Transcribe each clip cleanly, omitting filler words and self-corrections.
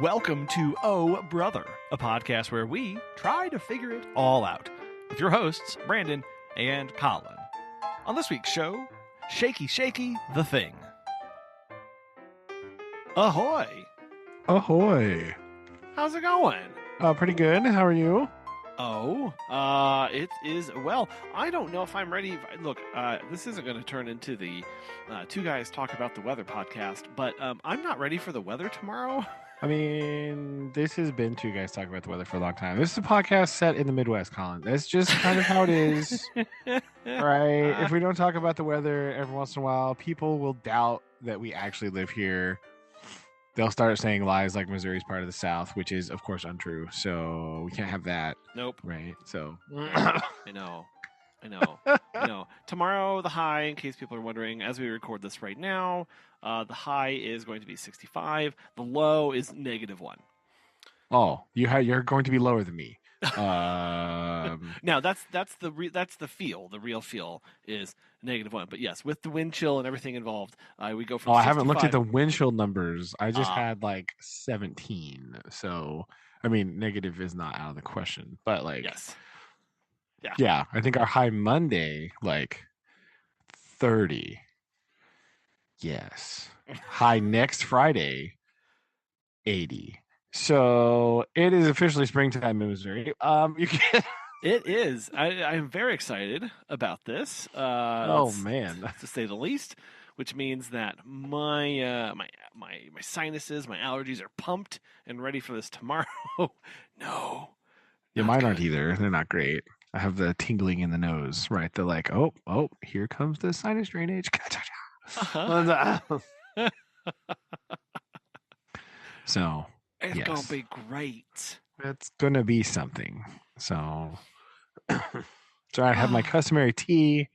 Welcome to Oh Brother, a podcast where we try to figure it all out with your hosts, Brandon and Collin. On this week's show, Shaky Shaky the Thing. Ahoy! Ahoy! How's it going? Pretty good. How are you? It is, I don't know if I'm ready. Look, this isn't going to turn into the Two Guys Talk About the Weather podcast, but I'm not ready for the weather tomorrow. I mean, this has been Two Guys Talking About the Weather for a long time. This is a podcast set in the Midwest, Colin. That's just kind of how it is, right? If we don't talk about the weather every once in a while, people will doubt that we actually live here. They'll start saying lies like Missouri's part of the South, which is, of course, untrue. So we can't have that. Nope. Right? So I know. Tomorrow, the high, in case people are wondering, as we record this right now, the high is going to be 65. The low is -1. Oh, you're going to be lower than me. Now that's the feel. The real feel is -1. But yes, with the wind chill and everything involved, we go from. I haven't looked at the wind chill numbers. I just had like 17. So I mean, negative is not out of the question. But like, yes, yeah. I think our high Monday like 30. Yes. High next Friday 80. So it is officially springtime in Missouri. You can. It is. I'm very excited about this. Man, to say the least. Which means that my sinuses, my allergies are pumped and ready for this tomorrow. No. Yeah, mine aren't either. They're not great. I have the tingling in the nose. Right. They're like, oh, here comes the sinus drainage. So. It's gonna be great. It's gonna be something. So I have my customary tea,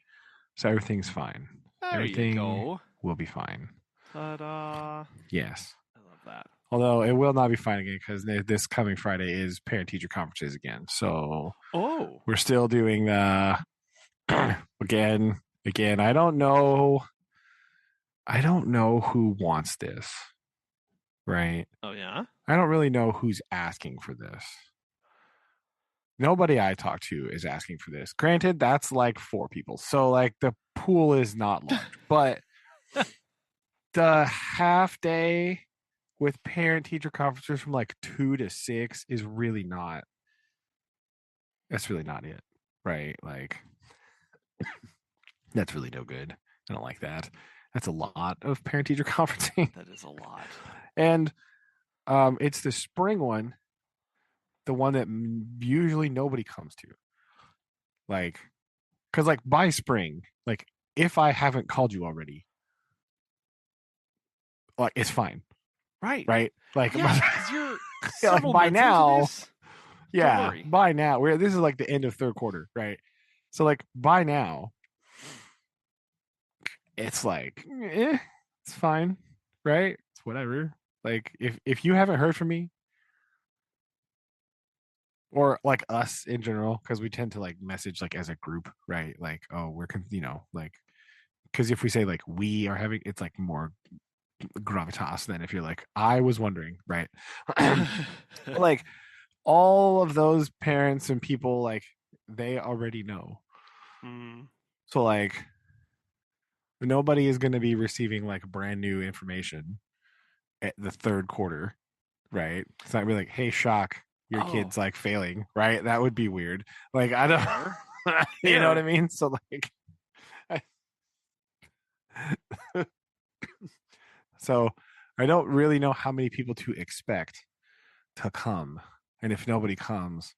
so everything's fine. Everything will be fine. Ta-da! Yes. I love that. Although it will not be fine again because this coming Friday is parent-teacher conferences again. So we're still doing again. I don't know who wants this. Right. Oh, yeah? I don't really know who's asking for this. Nobody I talk to is asking for this. Granted, that's like 4 people. So like the pool is not large. But the half day with parent-teacher conferences from like 2 to 6 is really not. That's really not it. Right. Like that's really no good. I don't like that. That's a lot of parent-teacher conferencing. That is a lot. And it's the spring one, the one that usually nobody comes to. Like, because like by spring, like if I haven't called you already, like it's fine. Right. Like, you're like by now, worry. by now, this is like the end of third quarter, right? So like by now, it's like, it's fine, right? It's whatever. Like if you haven't heard from me, or like us in general, because we tend to like message like as a group, right? Like, oh, we're like, because if we say like we are having, it's like more gravitas than if you're like, I was wondering, right? Like all of those parents and people, like they already know. So like nobody is going to be receiving like brand new information at the third quarter, right? It's not really like, hey, shock, your kid's like failing, right? That would be weird. Like I don't you know what I mean? So like so I don't really know how many people to expect to come. And if nobody comes,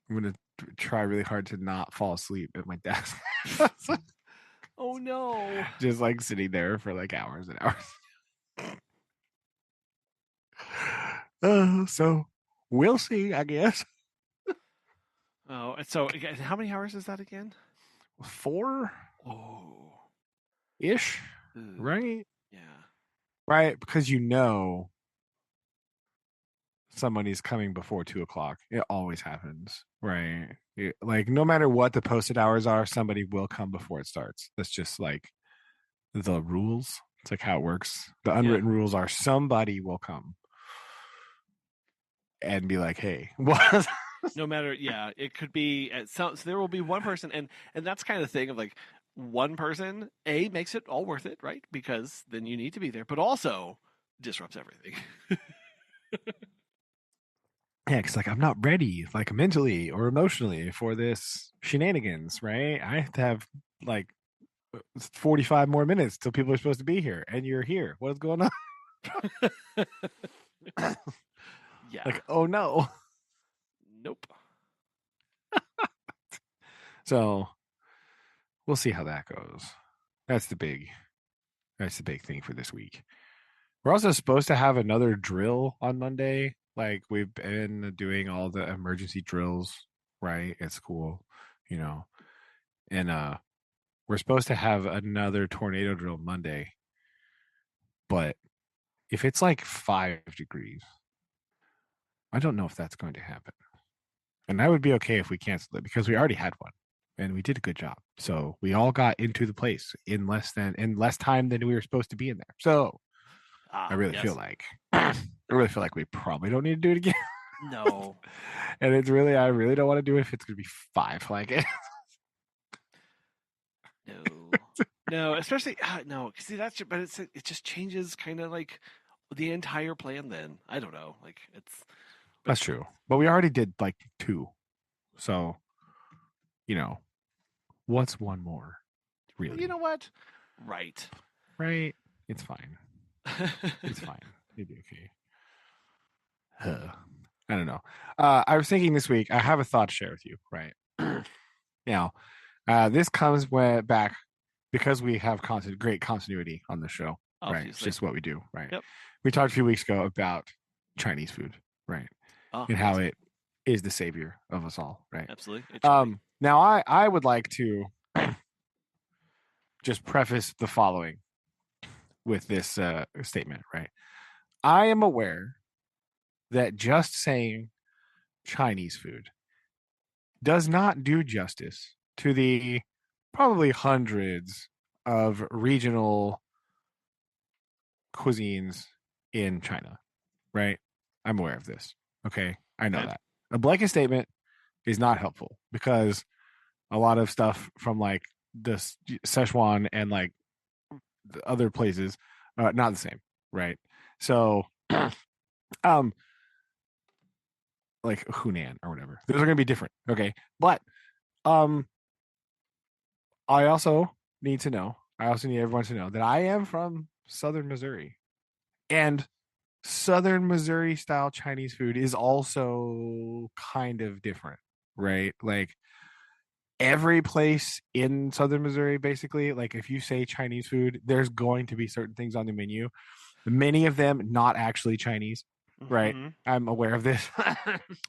I'm going to try really hard to not fall asleep at my desk. Oh no. Just like sitting there for like hours and hours. So we'll see, I guess. Oh, so how many hours is that again? 4 ish, right? Yeah, right, because somebody's coming before 2:00. It always happens, right? Like no matter what the posted hours are, somebody will come before it starts. That's just like the rules. It's like how it works. The unwritten rules are somebody will come and be like, "Hey, what?" No matter, it could be so there will be one person, and that's kind of the thing of like one person makes it all worth it, right? Because then you need to be there, but also disrupts everything. Yeah, because like I'm not ready, like mentally or emotionally for this shenanigans, right? I have to have like 45 more minutes till people are supposed to be here, and you're here. What is going on? Yeah. Like, oh no. Nope. So we'll see how that goes. That's the big thing for this week. We're also supposed to have another drill on Monday. Like we've been doing all the emergency drills, right, at school, and we're supposed to have another tornado drill Monday. But if it's like 5 degrees, I don't know if that's going to happen. And that would be okay if we canceled it because we already had one and we did a good job. So we all got into the place in less time than we were supposed to be in there. So I really feel like we probably don't need to do it again. No. And I really don't want to do it if it's going to be 5 like it. No, especially no. See, but it just changes kind of like the entire plan. Then I don't know. Like that's true. But we already did like 2, so what's one more? Really? You know what? Right. It's fine. It's fine. It'd be okay. I don't know. I was thinking this week. I have a thought to share with you. Right now, this comes back because we have great continuity on the show. Obviously. Right, it's just what we do. Right. Yep. We talked a few weeks ago about Chinese food. Right. And how it is the savior of us all. Right. Absolutely. Now I would like to just preface the following with this statement. Right. I am aware that just saying Chinese food does not do justice to the probably hundreds of regional cuisines in China, right? I'm aware of this. Okay. I know that. A blanket statement is not helpful because a lot of stuff from like the Szechuan and like the other places, not the same, right? So, like Hunan or whatever, those are going to be different. Okay. But, I also need everyone to know that I am from Southern Missouri, and Southern Missouri style Chinese food is also kind of different, right? Like every place in Southern Missouri, basically, like if you say Chinese food, there's going to be certain things on the menu. Many of them not actually Chinese, right? Mm-hmm. I'm aware of this.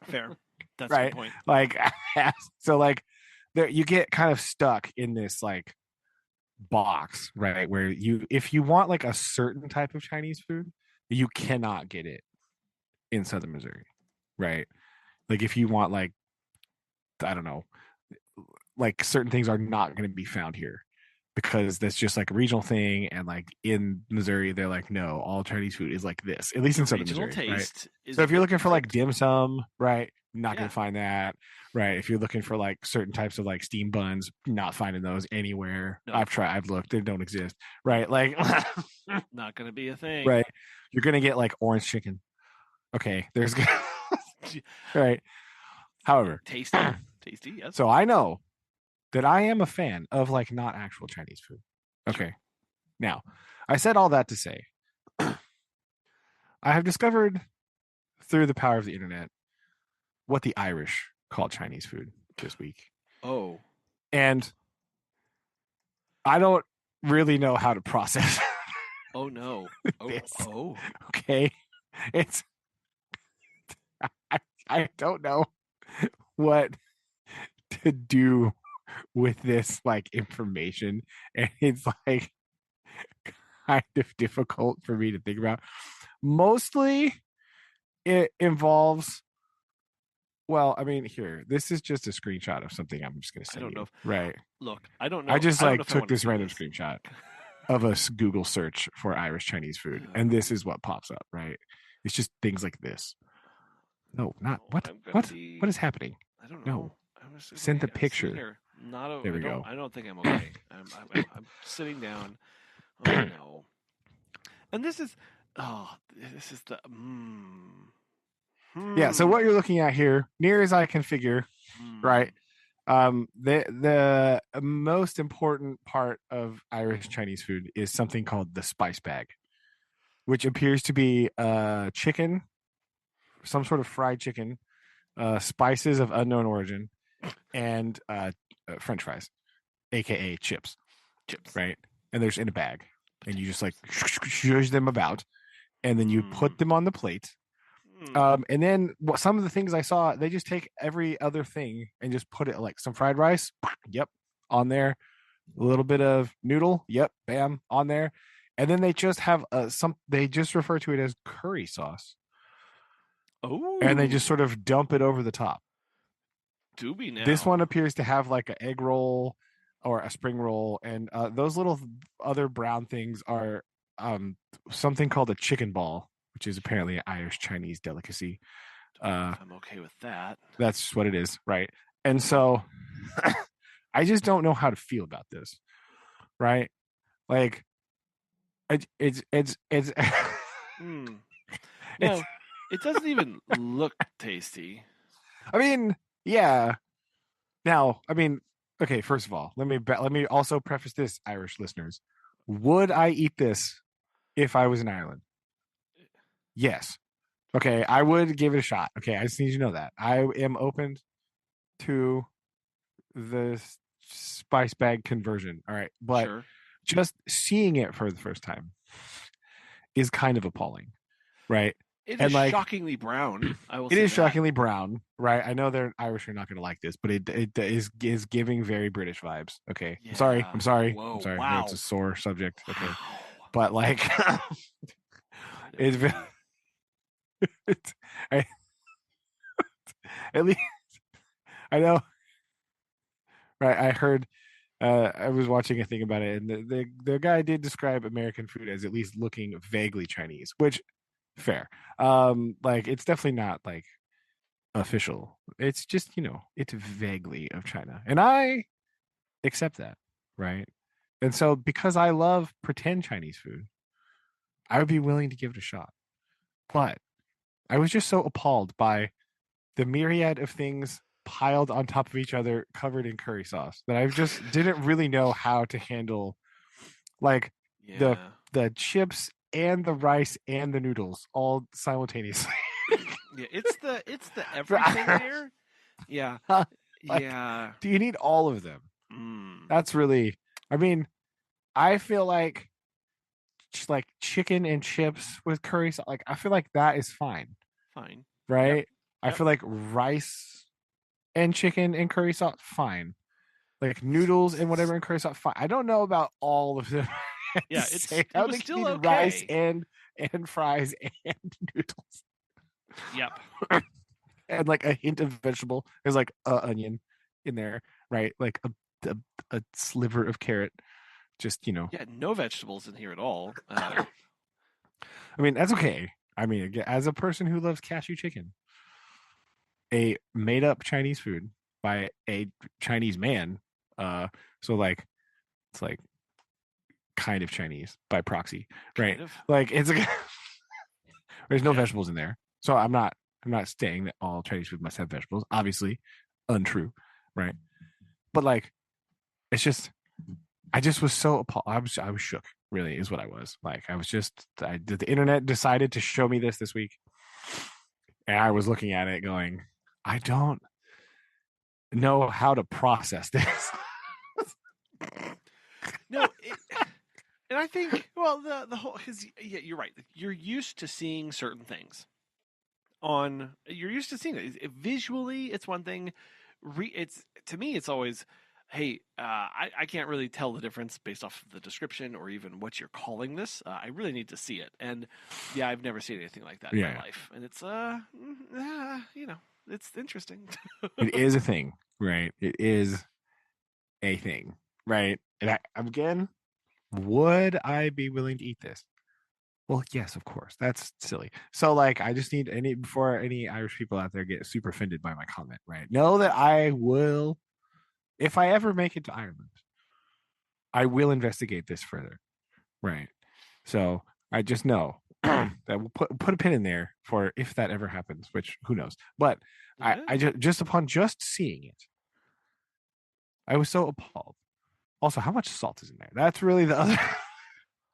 Fair. That's right. A good point. Like, so like there, you get kind of stuck in this like box, right? Where if you want like a certain type of Chinese food, you cannot get it in Southern Missouri, right? Like if you want like, I don't know, like certain things are not going to be found here because that's just like a regional thing. And like in Missouri, they're like, no, all Chinese food is like this, at least in Southern Missouri. Right? So if you're looking for like dim sum, right, not going to find that. Right. If you're looking for like certain types of like steam buns, not finding those anywhere. No. I've looked, they don't exist. Right. Like not going to be a thing. Right. You're going to get like orange chicken. Okay. There's right. However, tasty. Yes. So I know that I am a fan of like not actual Chinese food. Okay. Now, I said all that to say I have discovered through the power of the internet what the Irish call Chinese food this week. Oh. And I don't really know how to process. Oh no. Oh. Okay. It's I don't know what to do with this like information, and it's like kind of difficult for me to think about. Mostly it involves, well, I mean, here, this is just a screenshot of something I'm just going to send you. Right. Look, I don't know. I just like took this random screenshot. of a Google search for Irish Chinese food, and this is what pops up, right? It's just things like this. No, not No, what? I'm gonna What be. is happening? I don't know. No, I'm just send the okay. I'm sitting picture. here. Not. There I we don't. go. I don't think I'm okay. I'm sitting down. Oh no. And this is. Oh, this is the. Yeah. So Hmm. what you're looking at here, near as I can figure, Hmm. right? The most important part of Irish Chinese food is something called the spice bag, which appears to be chicken, some sort of fried chicken, spices of unknown origin, and French fries, aka chips, Chips. right? And they're just in a bag, and you just like shush them about, and then you Hmm. put them on the plate. Hmm. And then some of the things I saw, they just take every other thing and just put it like some fried rice, yep, on there. A little bit of noodle, yep, bam, on there. And then they just have some. They just refer to it as curry sauce, and they just Oh. sort of dump it over the top. Do be This one now. appears to have like an egg roll or a spring roll, and those little other brown things are um, something called a chicken ball, which is apparently an Irish Chinese delicacy. Don't know Uh, if I'm okay with that. that's what it is, right? And so I just don't know how to feel about this, right? Like it's Hmm. it's. No, it doesn't even look tasty. I mean, yeah. Now, I mean, okay. First of all, let me also preface this, Irish listeners. Would I eat this if I was in Ireland? Yes. Okay, I would give it a shot. Okay, I just need you to know that I am open to the spice bag conversion. All right, but Sure. just seeing it for the first time is kind of appalling, right? It is And like shockingly brown. I will it say is that. shockingly brown, right? I know they're Irish are not going to like this, but it is giving very British vibes. Okay, I'm sorry, Yeah. I'm sorry, I'm Whoa. sorry. I know it's a Wow. sore subject. Okay, Wow. but like it's, Incredibly. it's I, at least I know, right? I heard I was watching a thing about it, and the guy did describe American food as at least looking vaguely Chinese, which fair. Like it's definitely not like official. It's just it's vaguely of China, and I accept that, right? And so because I love pretend Chinese food, I would be willing to give it a shot. But I was just so appalled by the myriad of things piled on top of each other covered in curry sauce that I just didn't really know how to handle like the Yeah. the chips and the rice and the noodles all simultaneously. Yeah. It's the everything there. Yeah. Like, Yeah. do you need all of them? Mm. That's really, I mean, I feel like chicken and chips with curry sauce, like I feel like that is fine, Fine. Yep. right? I Yep. feel like rice and chicken and curry sauce, fine. Like noodles and whatever and curry sauce, fine. I don't know about all of them. Yeah. Say, I It don't was think you still need rice okay. and fries and noodles Yep. and like a hint of vegetable. There's like a onion in there, right? Like a, a sliver of carrot. Just Yeah. No vegetables in here at all. I mean, that's okay. I mean, again, as a person who loves cashew chicken, a made up Chinese food by a Chinese man. Uh, so like it's like kind of Chinese by proxy, right? Kind of. Like it's like there's no Yeah. vegetables in there. So I'm not saying that all Chinese food must have vegetables. Obviously, untrue, right? But like it's just I just was so appalled. I was shook. Really, is what I was like. I was just the internet decided to show me this week, and I was looking at it going, I don't know how to process this. No. And I think well the whole because yeah you're right. You're used to seeing certain things on. You're used to seeing visually. It's one thing. It's to me. It's always. Hey, I can't really tell the difference based off of the description or even what you're calling this. I really need to see it. And yeah, I've never seen anything like that in my Yeah, life. And it's it's interesting. it is a thing, right? It is a thing, right? And again, would I be willing to eat this? Well, yes, of course. That's silly. So like I just need any before any Irish people out there get super offended by my comment, right? Know that I will, if I ever make it to Ireland, I will investigate this further. Right. So I just know that we'll put a pin in there for if that ever happens, which who knows. But Yeah. I just upon just seeing it, I was so appalled. Also, how much salt is in there? That's really the other. I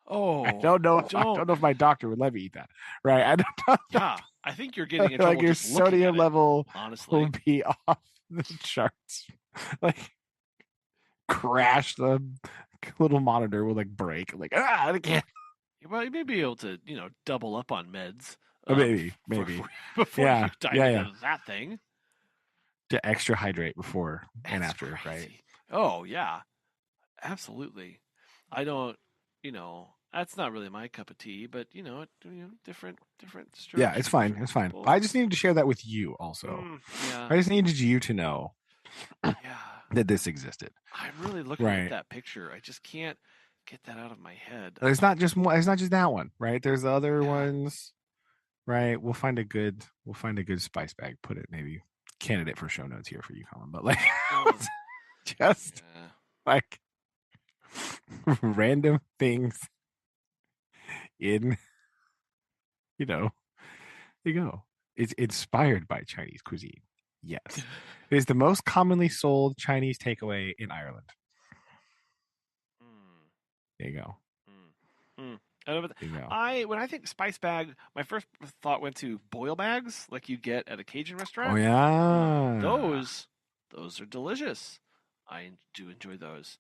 Oh, don't know. I don't. don't know if my doctor would let me eat that. Right. I don't know. Yeah, I think you're getting in Like trouble your just looking at sodium it. level will Honestly, be off the charts. Like crash the little monitor will like break. Like I can't. well, you may be able to, double up on meds Maybe, before, maybe. before you Yeah, dive yeah, yeah. into that thing. To extra hydrate before and That's after, right? crazy. Oh yeah, absolutely. I don't, that's not really my cup of tea, but different Yeah, strokes it's for fine. different It's fine. people. I just needed to share that with you also. Yeah, I just needed you to know yeah. that this existed. I'm really looking at Right. that picture. I just can't get that out of my head. It's not just it's not just that one, right? There's other Yeah. ones, right? We'll find a good spice bag, put it maybe candidate for show notes here for you, Colin. But like Oh, just yeah. like random things in, you know, you go. It's inspired by Chinese cuisine. Yes. It is the most commonly sold Chinese takeaway in Ireland. Mm, There you go. mm. I don't know, There you go. when I think spice bag, my first thought went to boil bags like you get at a Cajun Oh restaurant. yeah. Those are delicious. I do enjoy those.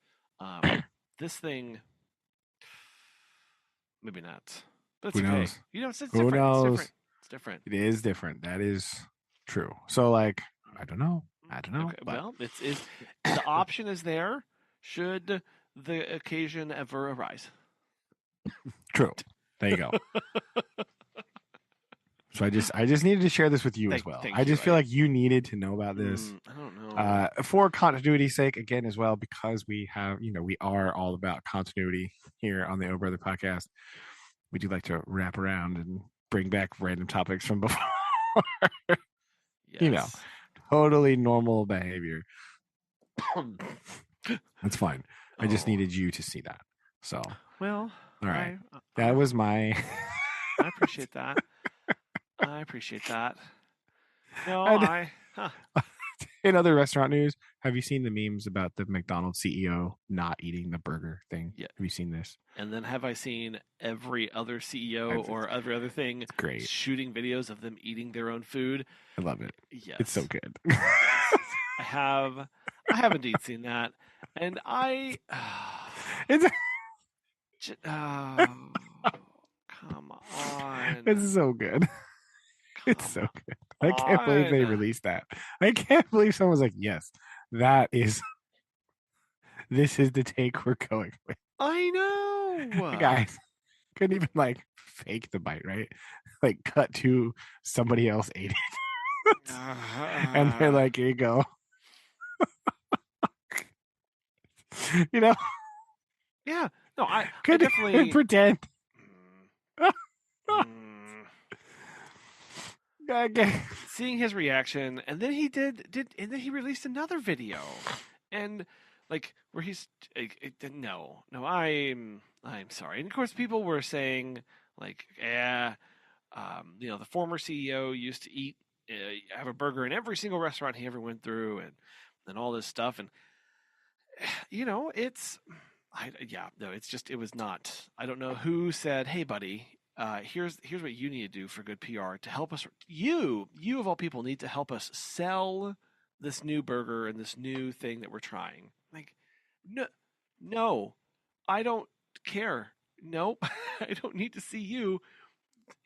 This thing, maybe not, but it's Who okay. knows? It's Who different. It's knows? different. It's different. It is different. That is true. So like, I don't know. I don't know. Okay, But well, is the option is there should the occasion ever arise. true. There you go. So I just needed to share this with you as well. Thank I you. just feel like you needed to know about this. I don't know. For continuity's sake, again, as well, because we have, we are all about continuity here on the Oh Brother podcast. We do like to wrap around and bring back random topics from before. you know, Yes. totally normal behavior. That's fine. I just Oh, needed you to see that. So, well, all right. I, That was my. I appreciate that. I appreciate that. No, And huh. in other restaurant news, have you seen the memes about the McDonald's CEO not eating the burger thing? Yeah. Have you seen this? And then have I seen every other CEO or every other thing Great. shooting videos of them eating their own food? I love it. Yes. It's so good. I have indeed seen that. And it's oh, come on. it's so good. It's so good. I can't believe they on. released that. I can't believe someone's like, yes, this is the take we're going with. I know. Guys, couldn't even like fake the bite, right? Like cut to somebody else ate it. And they're like, here you go. you know? Yeah. No, I Couldn't definitely pretend. Mm. Okay. Seeing his reaction, and then he and then he released another video, and like where he's no, I'm sorry, and of course people were saying like, yeah, the former CEO used to have a burger in every single restaurant he ever went through, and all this stuff, and it's. It's just it was not. I don't know who said, "Hey, buddy, here's what you need to do for good PR to help us. You of all people need to help us sell this new burger and this new thing that we're trying." Like, no, I don't care. Nope, I don't need to see you,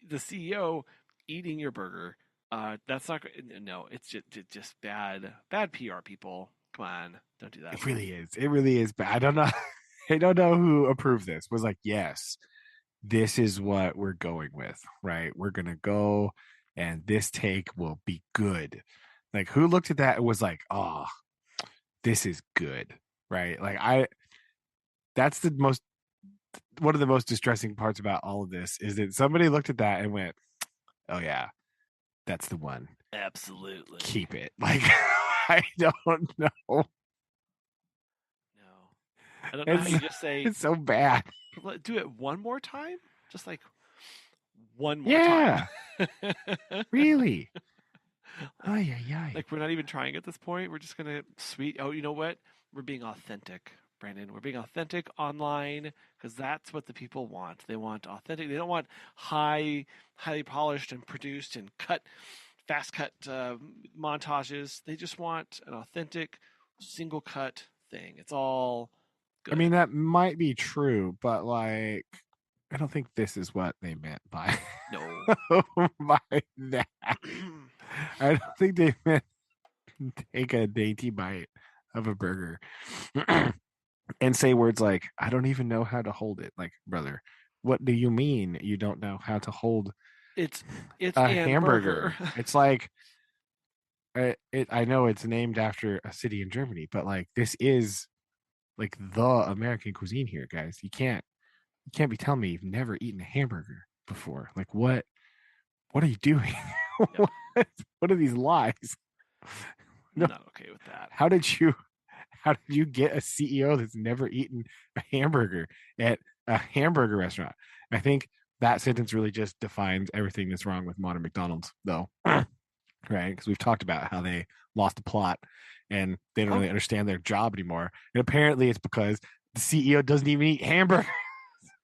the CEO, eating your burger. That's not. No, it's just bad PR. People, come on, don't do that. It really is. It really is bad. I don't know. I don't know who approved this. Was like, yes, this is what we're going with, right? We're gonna go, and this take will be good. Like, who looked at that and was like, oh, this is good, right? Like, that's the most one of the most distressing parts about all of this is that somebody looked at that and went, "Oh yeah, that's the one. Absolutely. Keep it." Like I don't know. No. I don't know how It's you just say, it's so bad. do it one more time? Just like one more time. Yeah, really. Ay, ay, ay. Like we're not even trying at this point. We're just gonna sweet. Oh, you know what? We're being authentic, Brandon. We're being authentic online because that's what the people want. They want authentic. They don't want highly polished and produced and fast cut montages. They just want an authentic, single cut thing. It's all I good. mean, that might be true, but like, I don't think this is what they meant by No. by that. I don't think they meant take a dainty bite of a burger and say words like, "I don't even know how to hold it." Like, brother, what do you mean you don't know how to hold it's it's a an burger. hamburger? It's like, I know it's named after a city in Germany, but like, this is like the American cuisine here, guys. You can't be telling me you've never eaten a hamburger before. Like, what are you doing? Yep. What are these lies? No, Not okay with that. how did you how did you get a CEO that's never eaten a hamburger at a hamburger restaurant? I think that sentence really just defines everything that's wrong with modern McDonald's, though. Right? Because we've talked about how they lost the plot and they don't Oh, really understand their job anymore. And apparently it's because the CEO doesn't even eat hamburgers.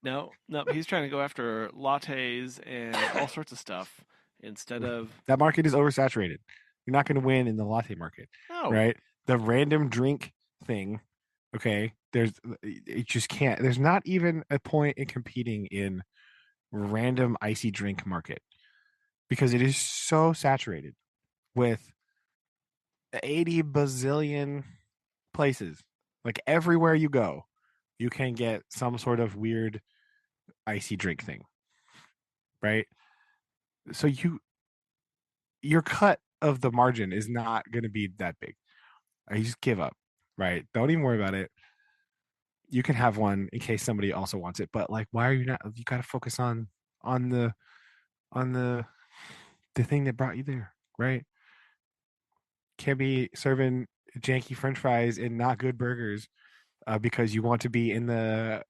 no, no, he's trying to go after lattes and all sorts of stuff instead of That market is oversaturated. You're not going to win in the latte market, no. right? The random drink thing, okay? It just can't. There's not even a point in competing in random icy drink market because it is so saturated with 80 bazillion places. Like everywhere you go, you can get some sort of weird icy drink thing, right? So your cut of the margin is not going to be that big. You just give up, right? Don't even worry about it. You can have one in case somebody also wants it, but like, why are you not? You got to focus on the on the thing that brought you there, right? Can't be serving janky French fries and not good burgers because you want to be in the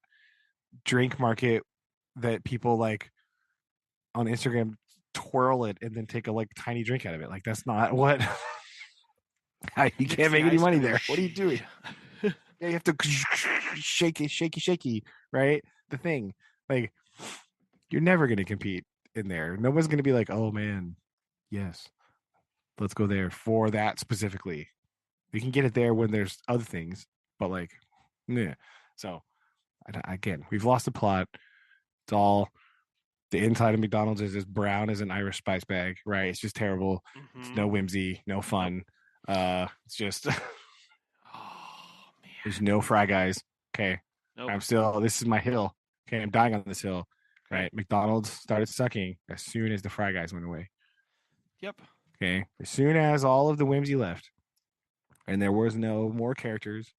drink market that people like on Instagram twirl it and then take a like tiny drink out of it. Like that's not what you Mix can't the make any ice money and then there. What are you doing? Yeah, you have to shake it, shaky, right? The thing, like, you're never gonna compete in there. No one's gonna be like, oh man, yes, let's go there for that specifically. You can get it there when there's other things, but like, yeah. So again, we've lost the plot. It's all the inside of McDonald's is as brown as an Irish spice bag, right? It's just terrible. It's Mm-hmm. no whimsy, no Nope. fun. It's just Oh there's man. no fry guys. Okay. Nope. This is my hill. Okay. I'm dying on this hill. Okay. Right. McDonald's started sucking as soon as the fry guys went away. Yep. Okay. As soon as all of the whimsy left and there was no more characters,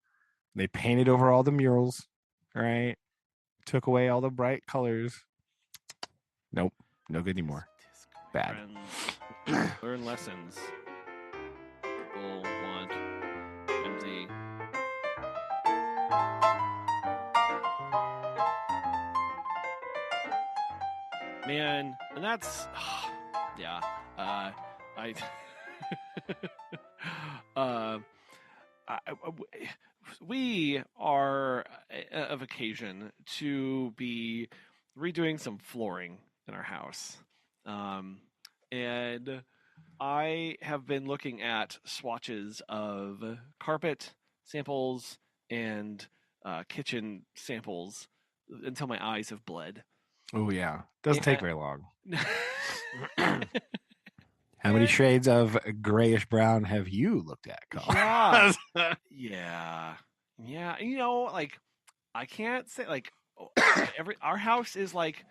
they painted over all the murals. Right. Took away all the bright colors. Nope. No good anymore. Disc Bad. friends learn lessons. People want whimsy. Man, and that's yeah. I uh, we are of occasion to be redoing some flooring in our house, um, and I have been looking at swatches of carpet samples and kitchen samples until my eyes have bled. Oh yeah. Doesn't take And very long. How many and shades of grayish brown have you looked at, yeah, Colin? yeah, yeah. You know, like I can't say like every our house is like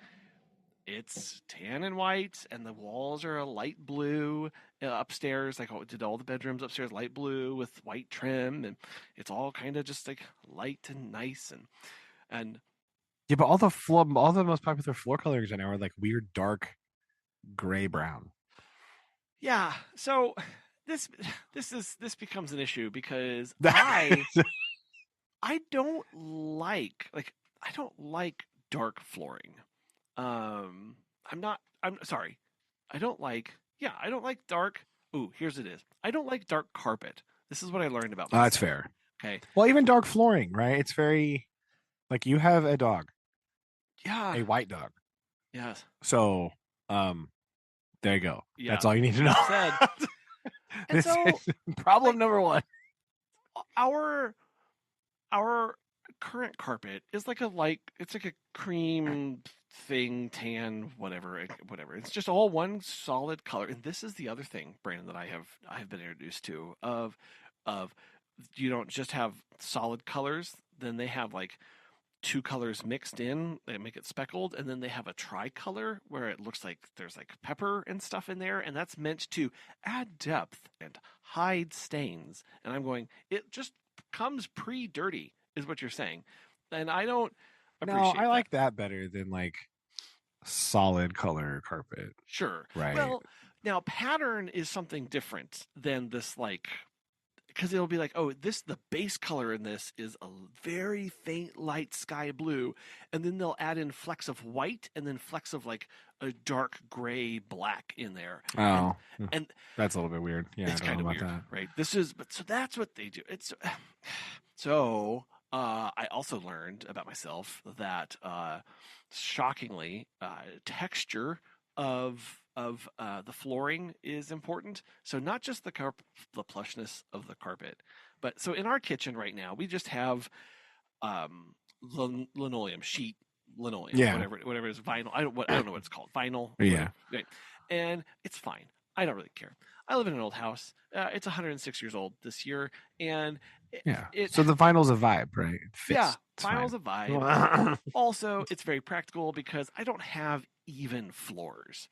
it's tan and white, and the walls are a light blue. Upstairs, like did all the bedrooms upstairs light blue with white trim, and it's all kind of just like light and nice and Yeah, but all the most popular floor colorings right now are like weird dark gray brown. Yeah. So this this becomes an issue because I don't like I don't like dark flooring. I'm not. I'm sorry. I don't like. Yeah, I don't like dark. Ooh, here's it is. I don't like dark carpet. This is what I learned about That's myself. fair. Okay. Well, even dark flooring, right? It's very like you have a dog, Yeah. a white dog. Yes. So, um, there you go. Yeah. That's all you need to know. Enough said. And This so, is problem like, number one. our our current carpet is like a light. It's like a cream thing, tan, whatever. It's just all one solid color. And this is the other thing, Brandon, that I have been introduced to of you don't just have solid colors. Then they have like two colors mixed in. They make it speckled, and then they have a tricolor where it looks like there's like pepper and stuff in there, and that's meant to add depth and hide stains. And I'm going, it just comes pre-dirty, is what you're saying, and I don't No, I appreciate that. like that better than like solid color carpet, Sure. right? Well, now pattern is something different than this, like because it'll be like, oh, the base color in this is a very faint light sky blue, and then they'll add in flecks of white and then flecks of like a dark gray black in there, and Oh, and that's a little bit weird. Yeah, I it's don't kind know of about weird, that. right? This is but so that's what they do. It's so I also learned about myself that shockingly texture of the flooring is important. So not just the plushness of the carpet, but so in our kitchen right now we just have linoleum sheet, linoleum, Yeah, whatever is vinyl. I don't know what it's called, vinyl, yeah, whatever. Right, and it's fine. I don't really care. I live in an old house. It's 106 years old this year, and yeah. it So the vinyl's a vibe, right? It yeah, fits. It's fine. vinyl's a vibe. Also, it's very practical because I don't have even floors.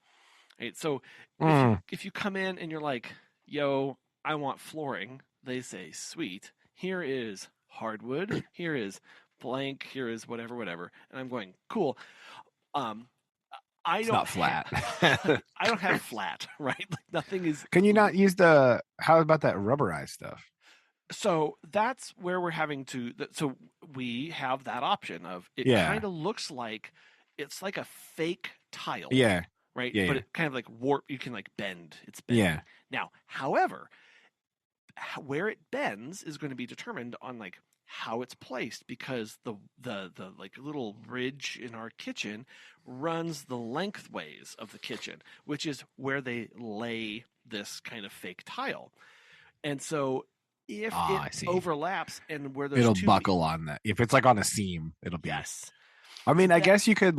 Right? So Mm, if you come in and you're like, "Yo, I want flooring," they say, "Sweet. Here is hardwood. Here is blank. Here is whatever." And I'm going, "Cool." Um, I it's don't not flat. have I don't have flat, right? Like nothing is. Can you not use the? How about that rubberized stuff? So that's where we're having to. So we have that option of it kind Yeah, of looks like it's like a fake tile, yeah, right? yeah, But yeah, it kind of like warp. You can like bend. It's yeah. bending. Now, however, where it bends is going to be determined on like how it's placed because the like little ridge in our kitchen runs the lengthways of the kitchen, which is where they lay this kind of fake tile. And so if Ah, it I see. overlaps and where those It'll two buckle on that. If it's like on a seam, it'll be. yes. I So mean, I that guess you could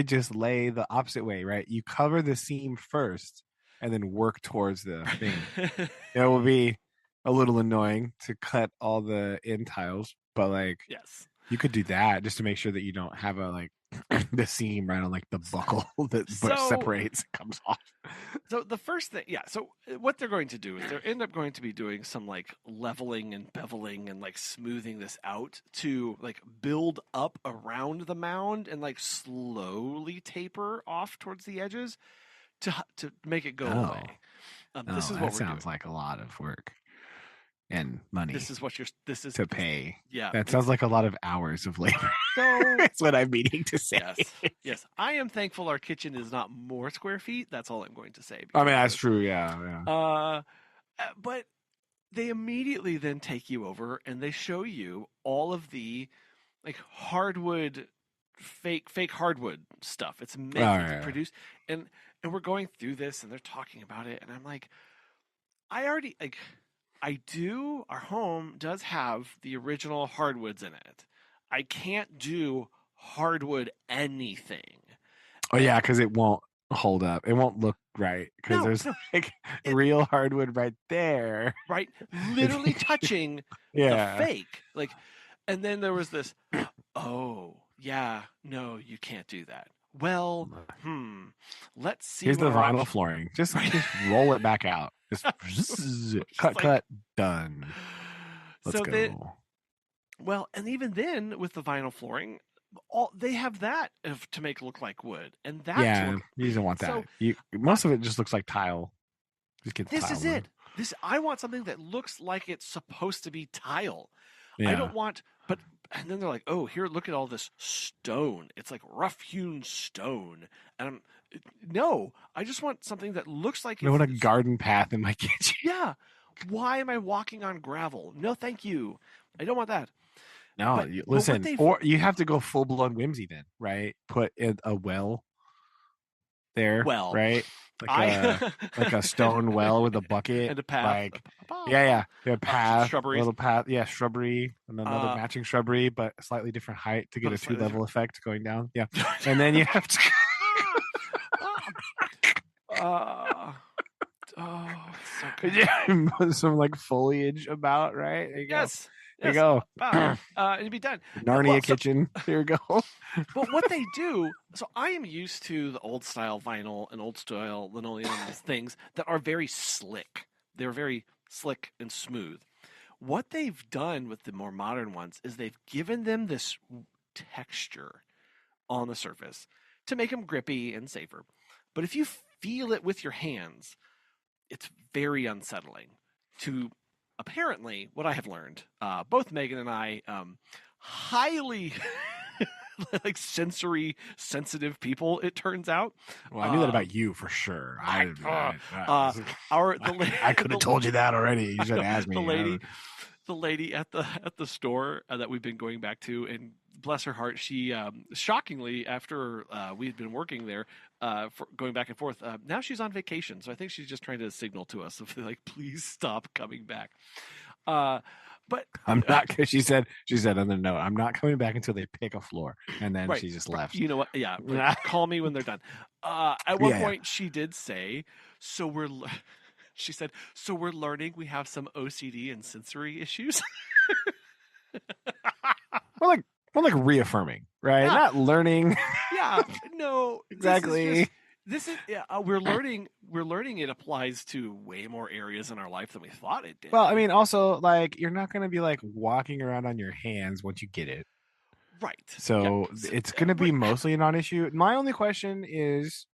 just lay the opposite way, right? You cover the seam first and then work towards the thing. It will be a little annoying to cut all the end tiles, but like yes. you could do that just to make sure that you don't have a like the seam right on like the buckle that but So separates comes off. so the first thing, yeah. So what they're going to do is they end up going to be doing some like leveling and beveling and like smoothing this out to like build up around the mound and like slowly taper off towards the edges to make it go Oh, away. This oh, is what that we're doing. sounds like a lot of work and money This is what you're. This is to pay. yeah. That sounds like a lot of hours of labor. So That's what I'm meaning to say. yes, yes. I am thankful our kitchen is not more square feet. That's all I'm going to say I mean, because of that's this. true. Yeah, yeah. But they immediately then take you over and they show you all of the like hardwood, fake hardwood stuff. It's Oh, meant to yeah. produce, and and we're going through this and they're talking about it, and I'm like, I already like. I do. Our home does have the original hardwoods in it. I can't do hardwood anything. Oh, And yeah, because it won't hold up. It won't look right because no, there's no, like it real hardwood right there. right, literally touching the Yeah. fake. Like, and then there was this. Oh, yeah, no, you can't do that. Well, let's see Here's what the our vinyl option. flooring. Just Right, just roll it back out. Just just cut, like cut, done. Let's so that. go. Well, and even then with the vinyl flooring, all they have that to make look like wood, and that to Yeah, look. you don't want that. So You I, most of it just looks like tile. Just get the this tile is one. it. This I want something that looks like it's supposed to be tile. I Yeah. don't want, but and then they're like, oh, here, look at all this stone. It's like rough hewn stone, and I'm no, I just want something that looks like I want a it's garden path in my kitchen. yeah. Why am I walking on gravel? No, thank you. I don't want that. No, But what listen, they've or you have to go full blown whimsy then, right? Put in a well there, well, right? Like a I like a stone well with a bucket. and a path, Like yeah, a path, a shrubberies. little path, yeah, shrubbery, and another Uh, matching shrubbery, but a slightly different height to get but a it's two slightly level different. effect going down. Yeah, and then you have to. Ah, oh, it's so good. Yeah, put some like foliage about, right? There you go. Yes, There you yes. go. And it'd be done. No, well, Narnia kitchen. There you go. but what they do, so I am used to the old style vinyl and old style linoleum things that are very slick. They're very slick and smooth. What they've done with the more modern ones is they've given them this texture on the surface to make them grippy and safer. But if you feel it with your hands, it's very unsettling. To apparently, what I have learned, both Megan and I, highly like sensory sensitive people. It turns out. Well, I knew that about you for sure. Our I could have told you that already. You should ask me. The lady at the store that we've been going back to, and bless her heart, she shockingly after we had been working there for going back and forth, now she's on vacation, so I think she's just trying to signal to us of like, please stop coming back. But I'm not because she said on the note, I'm not coming back until they pick a floor, and then right, she just left. you know what? Yeah, like, call me when they're done. At one Yeah. point, she did say, "So we're." She said, "So we're learning we have some OCD and sensory issues." We're like reaffirming, right? Yeah. Not learning. Yeah, no, Exactly. this is yeah, we're learning it applies to way more areas in our life than we thought it did. Well, I mean, also like you're not going to be like walking around on your hands once you get it. Right. So Yeah. it's going to be mostly a non-issue. My only question is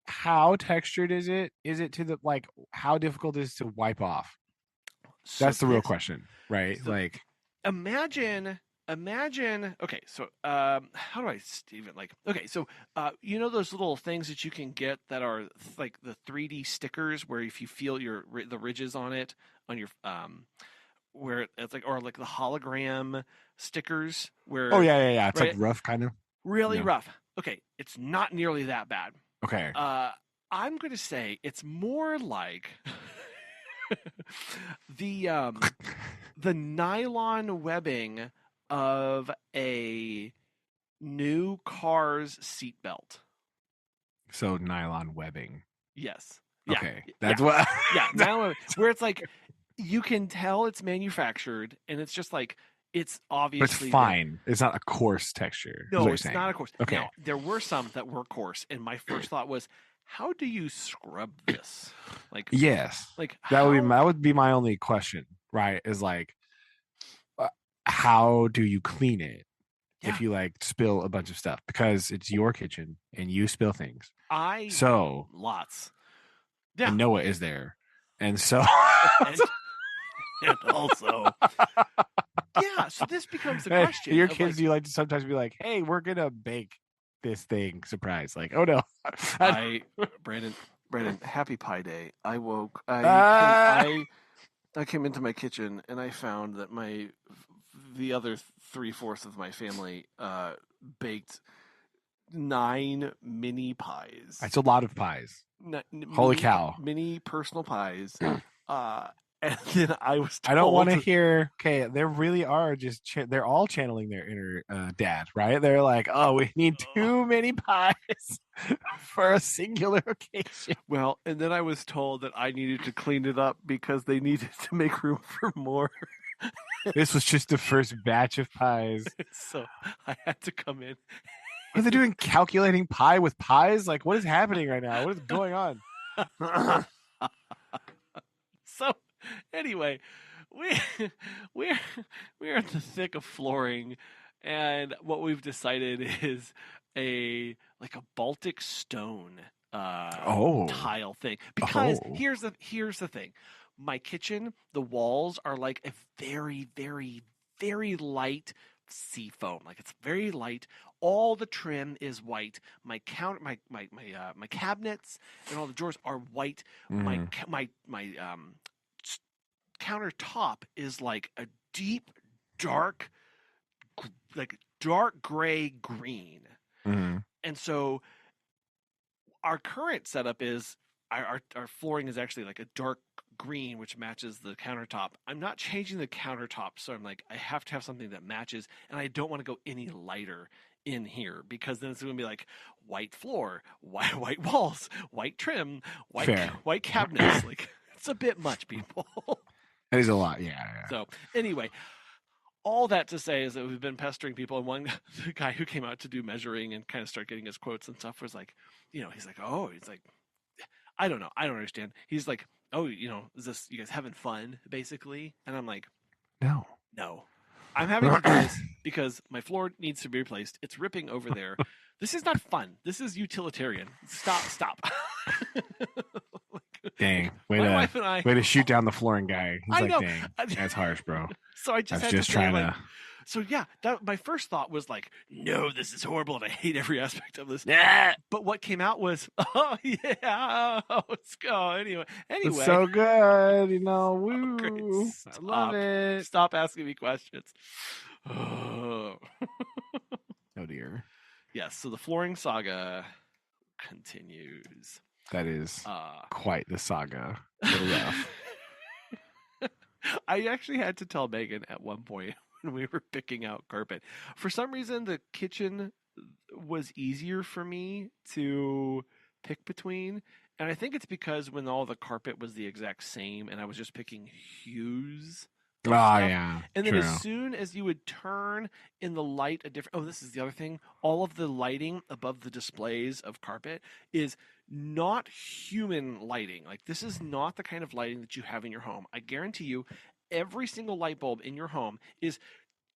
how textured is it? Is it to the like how difficult is it to wipe off? So That's the real question, right? so Like imagine okay, so how do I even like okay, so you know those little things that you can get that are like the 3D stickers where if you feel the ridges on it on your where it's like or like the hologram stickers oh where yeah. It's like right rough kind of. really Yeah. rough. Okay, it's not nearly that bad. Okay. I'm going to say it's more like the the nylon webbing of a new car's seatbelt. So nylon webbing. Yes. Yeah. Okay. Yeah. That's what Yeah. Nylon, where it's like you can tell it's manufactured, and it's just like it's but obviously it's fine. It's not a coarse texture. no, it's not a coarse. Okay. Now there were some that were coarse, and my first thought was, how do you scrub this? Like Yes. like That how would be my only question, right? Is like how do you clean it yeah. if you like spill a bunch of stuff because it's your kitchen and you spill things. So lots. Yeah. And Noah is there. And so and also yeah, so this becomes the question. Your of, kids like, you like to sometimes be like, hey, we're gonna bake this thing surprise. Like, oh no. Brandon, happy pie day. I woke I came into my kitchen and I found that the other 3/4 of my family baked 9 mini pies. It's a lot of pies. Holy cow. Mini personal pies. And then I was told, I don't want to hear. Okay, they really are just. They're all channeling their inner dad, right? They're like, "Oh, we need too many pies for a singular occasion." Well, and then I was told that I needed to clean it up because they needed to make room for more. This was just the first batch of pies. So I had to come in. What are they doing? Calculating pie with pies? Like, what is happening right now? What is going on? So, anyway, we're in the thick of flooring, And what we've decided is a like a Baltic stone Oh, tile thing. Because oh, here's the thing. My kitchen, the walls are like a very, very, very light sea foam. Like it's very light. All the trim is white. My cabinets and all the drawers are white. My mm, countertop is like a deep, dark, like dark gray green. mm. And so our current setup is our flooring is actually like a dark green, which matches the countertop. I'm not changing the countertop, so I'm like, I have to have something that matches, and I don't want to go any lighter in here because then it's going to be like white floor, white walls, white trim, Fair. white cabinets. Like it's a bit much, people. That is a lot. Yeah, So anyway, all that to say is that we've been pestering people, and one the guy who came out to do measuring and kind of start getting his quotes and stuff was like, he's like, I don't know, I don't understand. He's like, oh, is this you guys having fun basically? And I'm like, yeah. no, I'm having to do this because my floor needs to be replaced. It's ripping over there. This is not fun. This is utilitarian. Stop. Dang. My wife and I. Way to shoot down the flooring guy. He's I like, know. dang, that's harsh, bro. So I I just was had just to say, trying like, to. so yeah, my first thought was like, no, this is horrible, and I hate every aspect of this. Yeah, But what came out was, oh yeah, let's go. Anyway, it's so good. great. Woo. I love it. Stop asking me questions. Oh. Oh dear. Yes. So the flooring saga continues. That is Uh, quite the saga. A little rough. I actually had to tell Megan at one point when we were picking out carpet. For some reason, the kitchen was easier for me to pick between. And I think it's because when all the carpet was the exact same and I was just picking hues Oh of stuff. yeah. And then True. as soon as you would turn in the light a different, oh, this is the other thing. All of the lighting above the displays of carpet is not human lighting. Like this is not the kind of lighting that you have in your home. I guarantee you, every single light bulb in your home is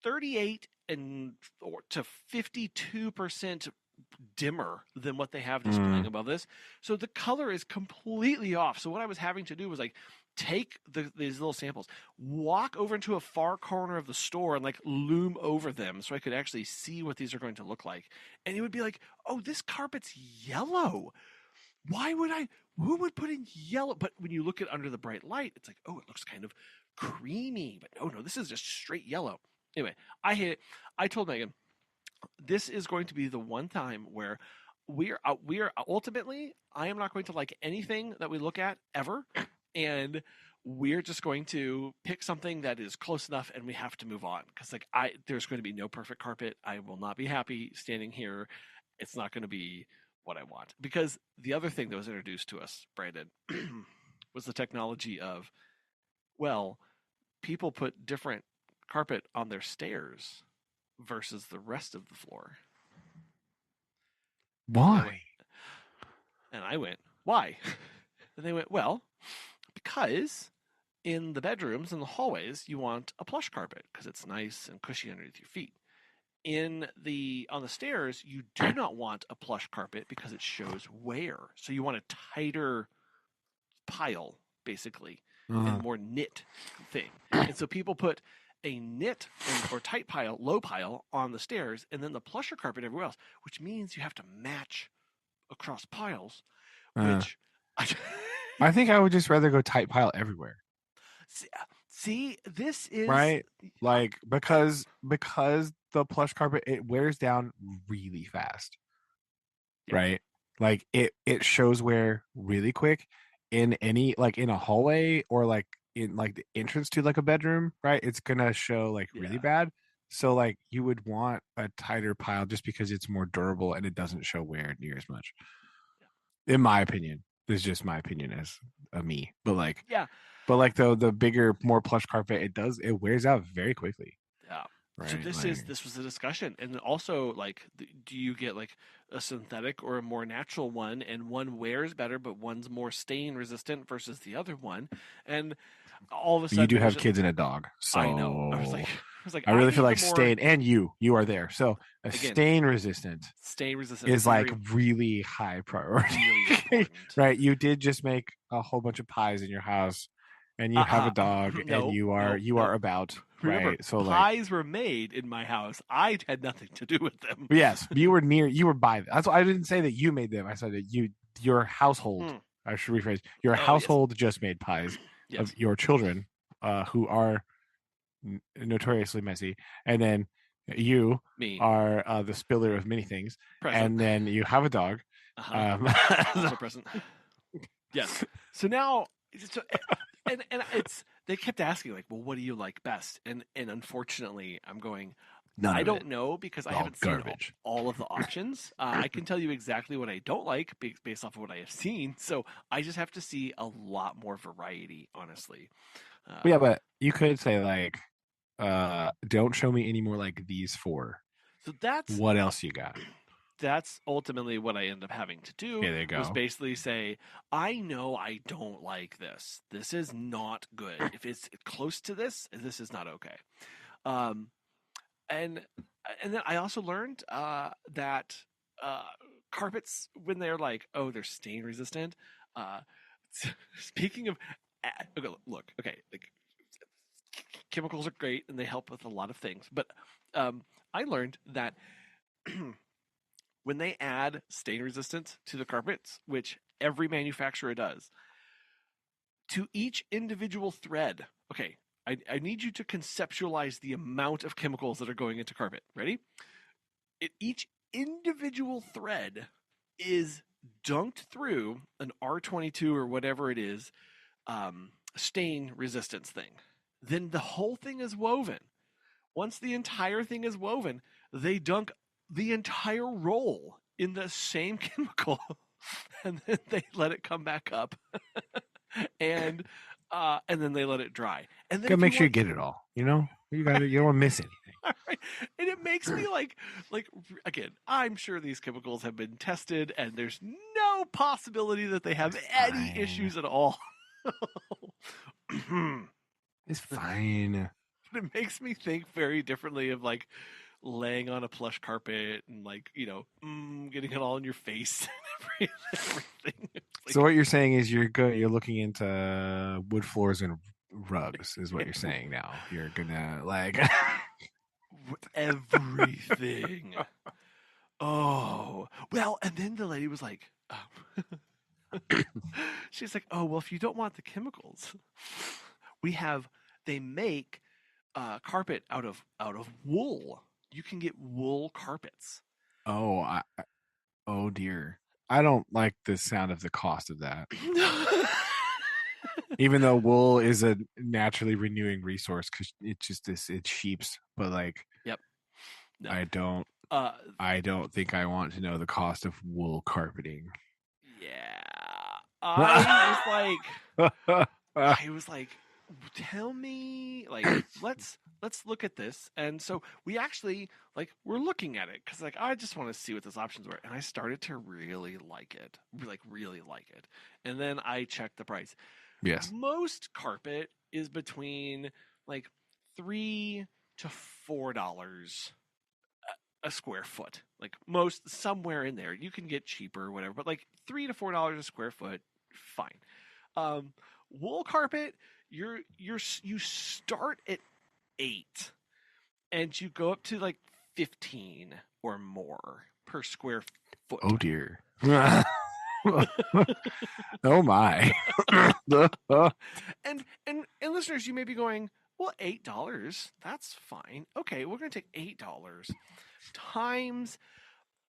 38 to 52% dimmer than what they have displaying above this. So the color is completely off. So what I was having to do was like take these little samples, walk over into a far corner of the store and like loom over them so I could actually see what these are going to look like. And it would be like, oh, this carpet's yellow. Who would put in yellow? But when you look at under the bright light, it's like, oh, it looks kind of creamy. But no, this is just straight yellow. Anyway, I hate it. I told Megan, this is going to be the one time where we are ultimately, I am not going to like anything that we look at ever. And we're just going to pick something that is close enough and we have to move on. Because there's going to be no perfect carpet. I will not be happy standing here. It's not going to be what I want. Because the other thing that was introduced to us, Brandon, was the technology of, well, people put different carpet on their stairs versus the rest of the floor. Why? And I went, why? And they went, well, because in the bedrooms and the hallways, you want a plush carpet because it's nice and cushy underneath your feet. On the stairs, you do not want a plush carpet because it shows wear. So you want a tighter pile, basically, and a more knit thing. And so people put a knit or tight pile, low pile on the stairs, and then the plusher carpet everywhere else, which means you have to match across piles, which I think I would just rather go tight pile everywhere. see, this is right, like because the plush carpet, it wears down really fast. Yeah. Right, like it shows wear really quick in any, like in a hallway or like in like the entrance to like a bedroom, right? It's gonna show like really Yeah. bad. So like you would want a tighter pile just because it's more durable and it doesn't show wear near as much. In my opinion, this is just my opinion as a me, but like Yeah. but like the bigger, more plush carpet, it wears out very quickly. Yeah. Right. So this was a discussion, and also like, do you get like a synthetic or a more natural one, and one wears better, but one's more stain resistant versus the other one, and all of a You sudden do it was have just, kids and a dog, I know. so I was like, I I really feel need the like more, stain, and you are there. So a again, stain resistant stain resistant, is like very, really high priority, really important. right? You did just make a whole bunch of pies in your house, and you have a dog, and No, you are no. about, Remember, right? So like, pies were made in my house. I had nothing to do with them. yes, you were by them. That's why I didn't say that you made them. I said that your household. Hmm. I should rephrase. Your Oh, yes. household just made pies of Yes. your children, who are notoriously messy, and then you Me. are the spiller of many things, Present. and then you have a dog. Uh-huh. Um, Also present. Yes. So now, so, and it's they kept asking like, well, what do you like best? And unfortunately, I'm going. none I of it. don't know because I All haven't seen garbage. all of the options. I can tell you exactly what I don't like based off of what I have seen. So I just have to see a lot more variety, honestly. Yeah, but you could say like, don't show me any more like these four. So that's What else you got? that's ultimately what I end up having to do Okay, there you was go. basically say, I know I don't like this. This is not good. If it's close to this is not okay. Um, and and then I also learned that uh, carpets, when they're like, oh, they're stain resistant. Uh, speaking of, okay, look, okay, like chemicals are great and they help with a lot of things, but I learned that when they add stain resistance to the carpets, which every manufacturer does, to each individual thread, okay, I need you to conceptualize the amount of chemicals that are going into carpet. Ready? Each individual thread is dunked through an R22 or whatever it is, stain resistance thing. Then the whole thing is woven. Once the entire thing is woven, they dunk the entire roll in the same chemical and then they let it come back up and and then they let it dry. And then Gotta if you make sure you want, get it all. You know, you got You don't want to miss anything. right, and it makes me like again, I'm sure these chemicals have been tested and there's no possibility that they have It's any fine. issues at all. It's fine. It makes me think very differently of like laying on a plush carpet and like getting it all in your face and everything. It's So like what you're saying is you're good. You're looking into wood floors and rugs, is what you're saying now. You're gonna like. everything. Oh well, and then the lady was like, she's like, oh well, if you don't want the chemicals, we have. They make carpet out of wool. You can get wool carpets. Oh, oh dear. I don't like the sound of the cost of that. Even though wool is a naturally renewing resource, because it's just it's sheep's. But like, Yep. No. I don't. Uh, I don't think I want to know the cost of wool carpeting. yeah. I was like, tell me, like, let's look at this. And so we actually we're looking at it because like I just want to see what those options were, and I started to really like it, like really like it. And then I checked the price. Yes. Most carpet is between like $3 to $4 a square foot. Like most somewhere in there. You can get cheaper or whatever, but like $3 to $4 a square foot, fine. Um, Wool carpet, you start at 8 and you go up to like 15 or more per square foot. Oh dear. Oh my. And listeners, you may be going, well, $8, that's fine. Okay, we're gonna take $8 times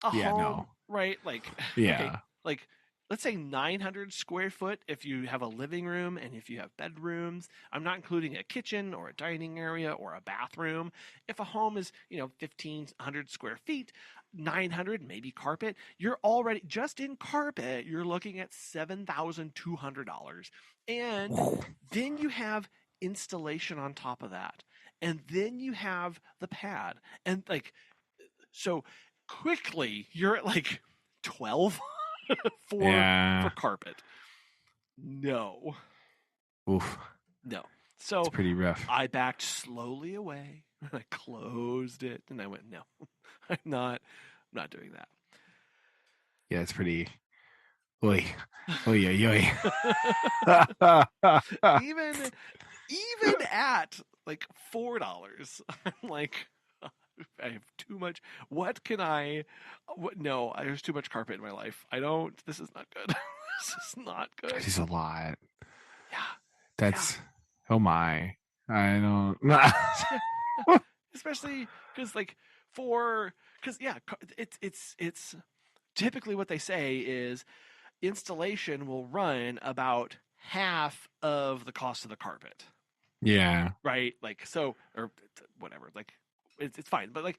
a Yeah, home, no. right? Like, okay, Yeah. like let's say 900 square foot if you have a living room and if you have bedrooms. I'm not including a kitchen or a dining area or a bathroom. If a home is, 1,500 square feet, 900, maybe carpet, you're already just in carpet, you're looking at $7,200. And then you have installation on top of that. And then you have the pad. And like, so quickly you're at like 12 for Yeah. carpet. No. Oof. No. It's So pretty rough. I backed slowly away. I closed it, and I went, "No, I'm not doing Yeah, it's pretty. Oi, oi, oi, oi. even even at like $4, I'm like, I have too much. What can I? What, no, there's too much carpet in my life. I don't. This is not good. This is not good. That is a lot. Yeah, yeah, That's oh my. I don't. yeah, yeah. Especially because because yeah, it's typically what they say is installation will run about half of the cost of the carpet, Yeah. right? Like so, or whatever. Like it's fine, but like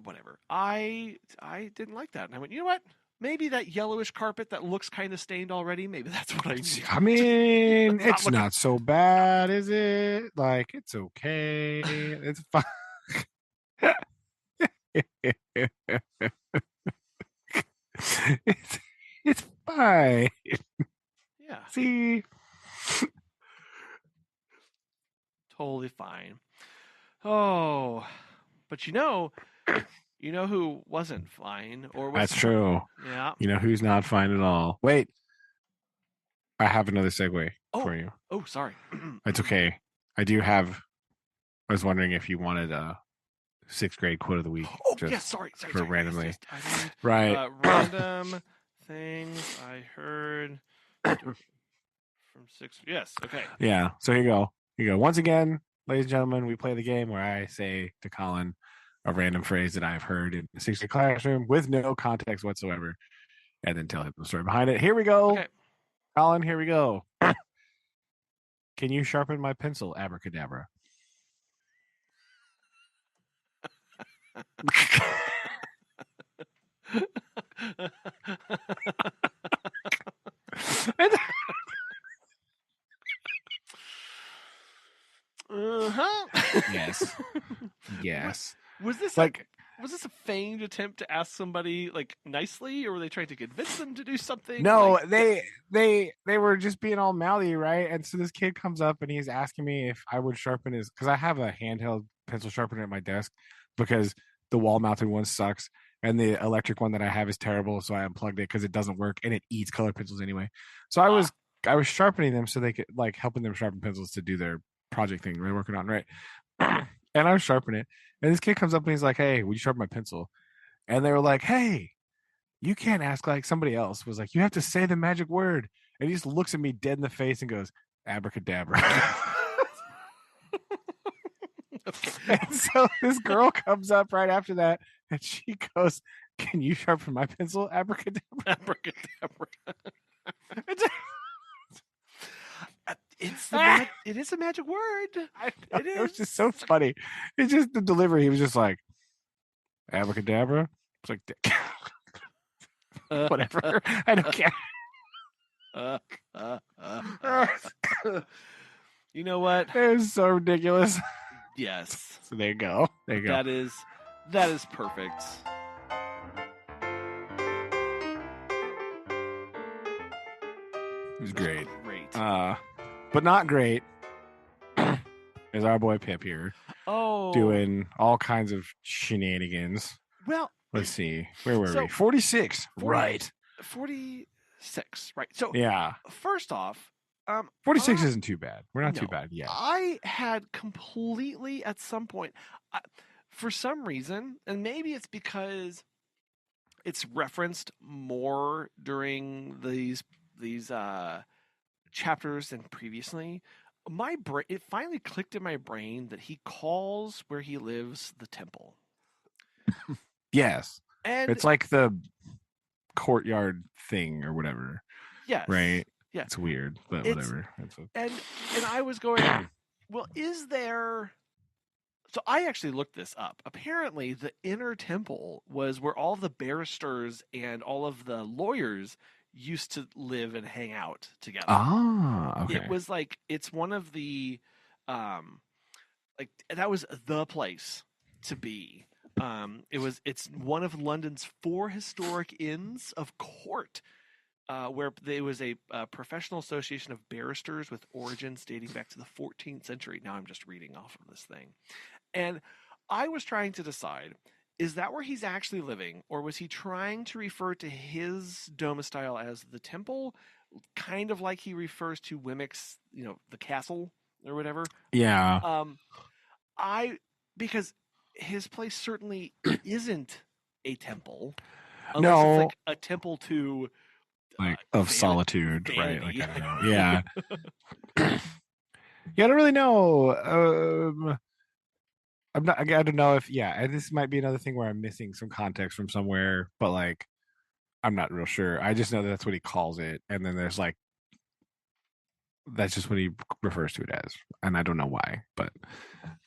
whatever. I didn't like that, and I went, you know what? Maybe that yellowish carpet that looks kind of stained already. Maybe that's what I need. I mean, Let's not it's look at. not so bad, is it? Like, it's okay. It's fine. it's, it's fine. Yeah, See? totally fine. Oh, but you know who wasn't fine or was That's true. yeah. You know who's not fine at all? Wait, I have another segue Oh, for you. oh, sorry. It's okay. I do have. I was wondering if you wanted a sixth grade quote of the week, Oh, yes. just Sorry. for Yes, randomly. yes. I need Right. random things I heard from six. Yes. Okay. Yeah. So here you go. Here you go. Once again, ladies and gentlemen, we play the game where I say to Colin a random phrase that I've heard in the sixth grade classroom with no context whatsoever, and then tell him the story behind it. Here we go. Okay. Colin, here we go. Can you sharpen my pencil, abracadabra? Uh-huh. Yes. What Yes. was this Like, was this a feigned attempt to ask somebody like nicely, or were they trying to convince them to do something? no, Like, they were just being all mouthy, right? And so this kid comes up and he's asking me if I would sharpen his because I have a handheld pencil sharpener at my desk because the wall mounted one sucks and the electric one that I have is terrible. So I unplugged it because it doesn't work and it eats color pencils anyway. So I was sharpening them so they could like helping them sharpen pencils to do their project thing they're working on, right? And I was sharpening it, and this kid comes up and he's like, "Hey, would you sharpen my pencil?" And they were like, "Hey, you can't ask like somebody else was like, you have to say the magic word." And he just looks at me dead in the face and goes, abracadabra. okay. And so this girl comes up right after that and she goes, "Can you sharpen my pencil, abracadabra?" Abracadabra. It is a magic word. It It was is. just so funny. It's just the delivery. He was just like, abracadabra. It's like, whatever. I don't care. You know what? It was so ridiculous. Yes. So there you go. There you go. That is perfect. It was great. Great. But not great is our boy Pip here Oh, doing all kinds of shenanigans. well, Let's see. Where were so we? 46. 40 Right. 46. Right. So Yeah. first off, 46 isn't too bad. We're not too no, bad yet. I had completely at some point, for some reason, and maybe it's because it's referenced more during these chapters than previously. My brain, it finally clicked in my brain that he calls where he lives the temple, Yes. and It's like the courtyard thing or whatever. yes, Right. yeah, It's weird, but it's whatever. and I was going, well, is there? So I actually looked this up. Apparently, the inner temple was where all the barristers and all of the lawyers used to live and hang out together. Ah, It okay. was like it's one of the like that was the place to be. It's one of London's four historic inns of court. where there was a professional association of barristers with origins dating back to the 14th century. Now I'm just reading off of this thing. And I was trying to decide, is that where he's actually living, or was he trying to refer to his domicile as the temple, kind of like he refers to Wemmick's, the castle or whatever? Yeah. Um, I because his place certainly isn't a temple, unless it's No, like a temple to like of van- solitude, right? Like vanity. I don't know. Yeah. Yeah, I don't really know. I'm not. I don't know if yeah. And this might be another thing where I'm missing some context from somewhere, but like I'm not real sure. I just know that that's what he calls it, and then there's like that's just what he refers to it as, and I don't know why, but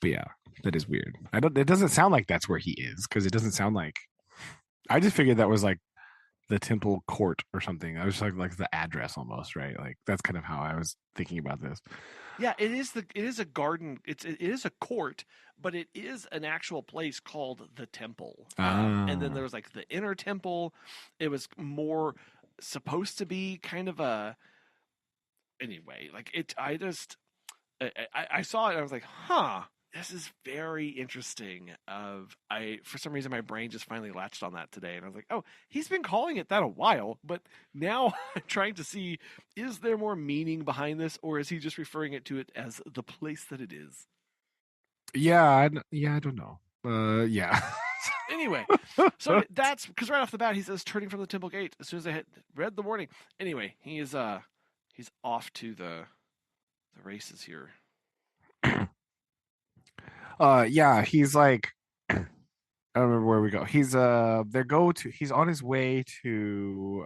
yeah, that is weird. I don't. It doesn't sound like that's where he is because it doesn't sound like. I just figured that was like the temple court or something. I was like the address almost, right? Like that's kind of how I was thinking about this. Yeah, it is a garden. It is a court, but it is an actual place called the temple. And then Ah, there was like the inner temple. It was more supposed to be kind of a anyway. Like it, I just I saw it. And I was like, huh. This is very interesting. For some reason my brain just finally latched on that today, and I was like, oh, he's been calling it that a while, but now I'm trying to see, is there more meaning behind this, or is he just referring it to it as the place that it is? yeah, yeah. I don't know. Yeah. Anyway, so that's because right off the bat he says turning from the temple gate as soon as I had read the warning. Anyway, he's off to the races here. Yeah. He's like I don't remember where we go. He's on his way to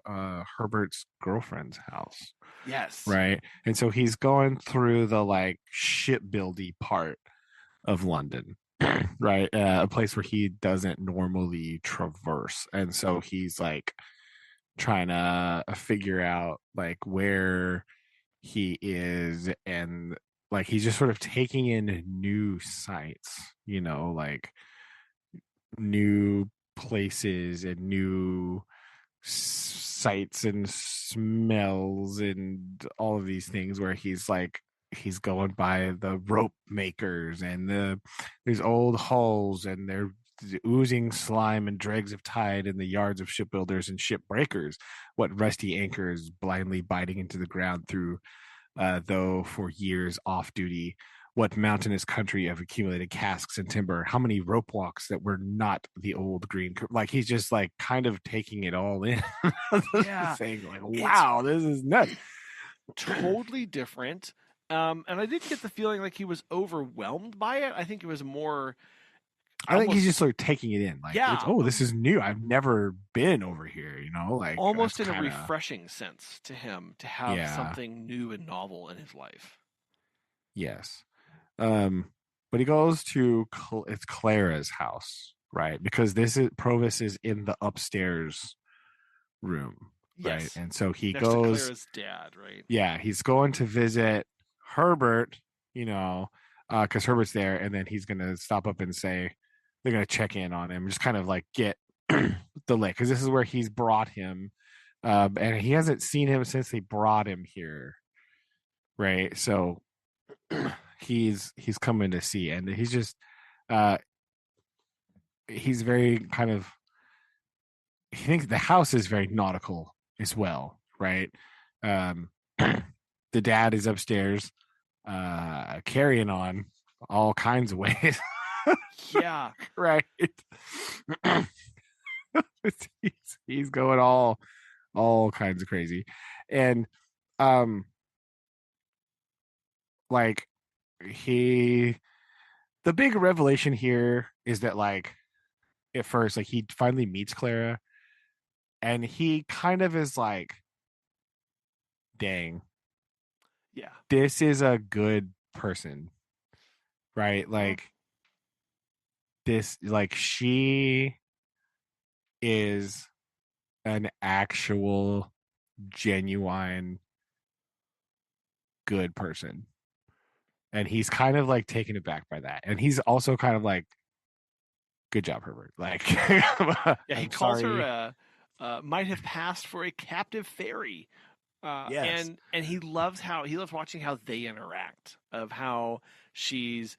Herbert's girlfriend's house, Yes. right? And so he's going through the like shipbuildy part of London, right? A place where he doesn't normally traverse. And so he's like trying to figure out like where he is and like he's just sort of taking in new sights, like new places and new sights and smells and all of these things where he's going by the rope makers and there's old hulls and they're oozing slime and dregs of tide in the yards of shipbuilders and shipbreakers, what rusty anchors blindly biting into the ground through though for years off duty, what mountainous country of accumulated casks and timber, how many rope walks that were not the old green, like he's just like kind of taking it all in. Yeah, Saying like, it's wow, this is nuts. totally different. And I didn't get the feeling like he was overwhelmed by it. I think it was more I think he's almost, just sort of taking it in, like it's yeah, this is new, I've never been over here, like that's almost in a kind of refreshing sense to him to have yeah. something new and novel in his life. Yes. um but he goes to it's Clara's house, right? Because this is Provis is in the upstairs room, right? Yes, And so he next to goes, Clara's dad, right? yeah, he's going to visit Herbert, because Herbert's there, and then he's gonna stop up and say they're gonna check in on him, just kind of like get the lick, because this is where he's brought him, and he hasn't seen him since they brought him here, right? So he's coming to see, and he's just uh he's very kind of he thinks the house is very nautical as well, right? Um, the dad is upstairs, carrying on all kinds of ways, Yeah, right? he's going all kinds of crazy, and um, like he, the big revelation here is that like at first, like he finally meets Clara, and he kind of is like, dang, yeah. this is a good person, right? Well, Like this, like she is an actual genuine good person. And he's kind of like taken aback by that. And he's also kind of like, good job, Herbert. Like yeah. He I'm calls her sorry. might have passed for a captive fairy. Yes. And he loves watching how they interact, of how she's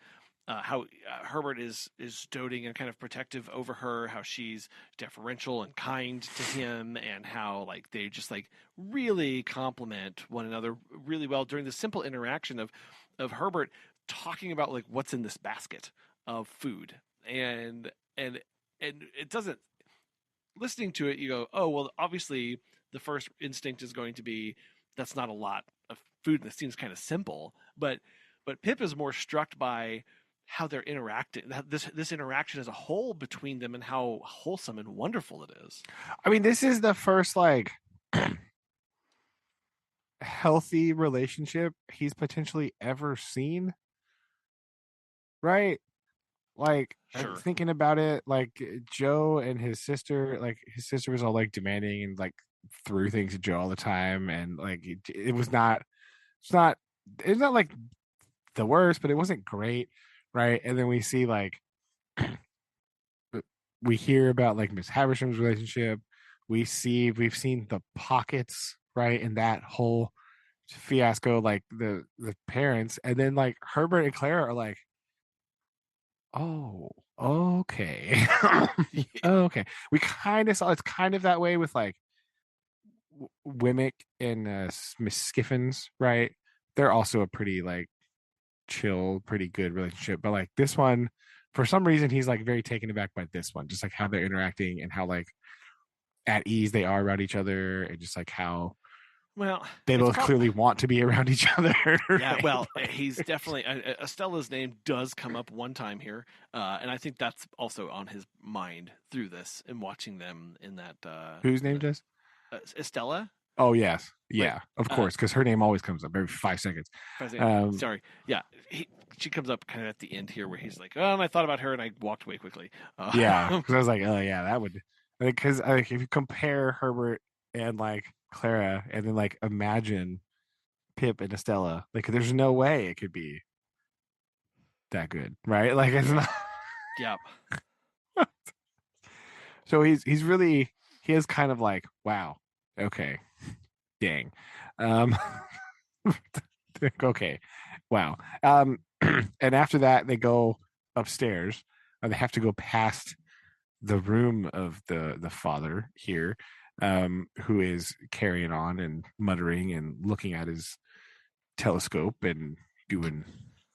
how Herbert is doting and kind of protective over her, how she's deferential and kind to him, and how like they just like really complement one another really well during the simple interaction of Herbert talking about like what's in this basket of food. And and it doesn't, listening to it, you go, oh, well, obviously the first instinct is going to be that's not a lot of food and it seems kind of simple. But Pip is more struck by how they're interacting, this interaction as a whole between them, and how wholesome and wonderful it is. I mean, this is the first like healthy relationship he's potentially ever seen, right? Like Sure. thinking about it, like Joe and his sister, like his sister was all like demanding and like threw things at Joe all the time, and like it was not, it's not, it's not like the worst, but it wasn't great, right? And then we see like we hear about like Miss Havisham's relationship. We've seen the pockets, right, in that whole fiasco, like the parents, and then like Herbert and Clara are like, oh, okay. Okay. We kind of saw it's kind of that way with like Wemmick and Miss Skiffins, right? They're also a pretty like chill, pretty good relationship. But like this one, for some reason, he's like very taken aback by this one, just like how they're interacting and how like at ease they are around each other, and just like how Well, they it's both probably, clearly want to be around each other. yeah. Right? Well, he's definitely Estella's name does come up one time here, and I think that's also on his mind through this and watching them in that Whose name does? Estella. Oh yes, Wait, yeah, of uh, course, because her name always comes up every 5 seconds. President. Um, Sorry. Yeah, she comes up kind of at the end here, where he's like, "Oh," and I thought about her, and I walked away quickly. yeah, because I was like, oh yeah, that would, because like, if you compare Herbert and like Clara, and then like imagine Pip and Estella, like there's no way it could be that good, right? Like it's not. Yeah. So he's really, he is kind of like, wow, okay, dang, um, okay, wow, and after that they go upstairs, and they have to go past the room of the father here, who is carrying on and muttering and looking at his telescope and doing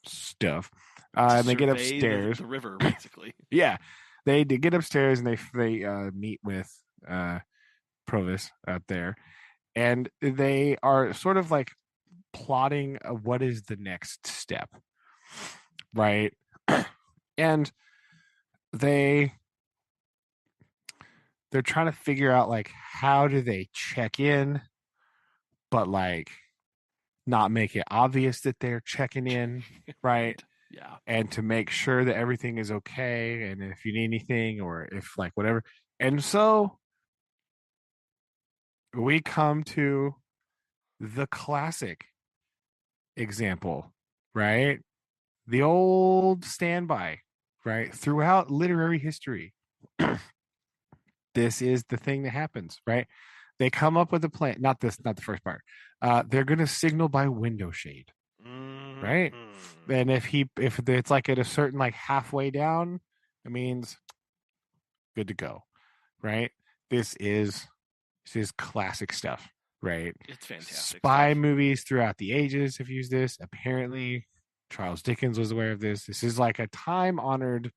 stuff. To And they get survey upstairs. the river, basically. Yeah, they get upstairs and they meet with Provis out there, and they are sort of like plotting what is the next step, right? And they they're trying to figure out like how do they check in, but like not make it obvious that they're checking in, right? Yeah. And to make sure that everything is okay, and if you need anything or if like whatever. And so we come to the classic example, right? The old standby, right? Throughout literary history, this is the thing that happens, right? They come up with a plan. Not this, not the first part. They're going to signal by window shade, right? Mm-hmm. And if it's like at a certain like halfway down, it means good to go, right? This is this is classic stuff, right? It's fantastic Spy stuff. movies throughout the ages have used this. Apparently, Charles Dickens was aware of this. This is like a time honored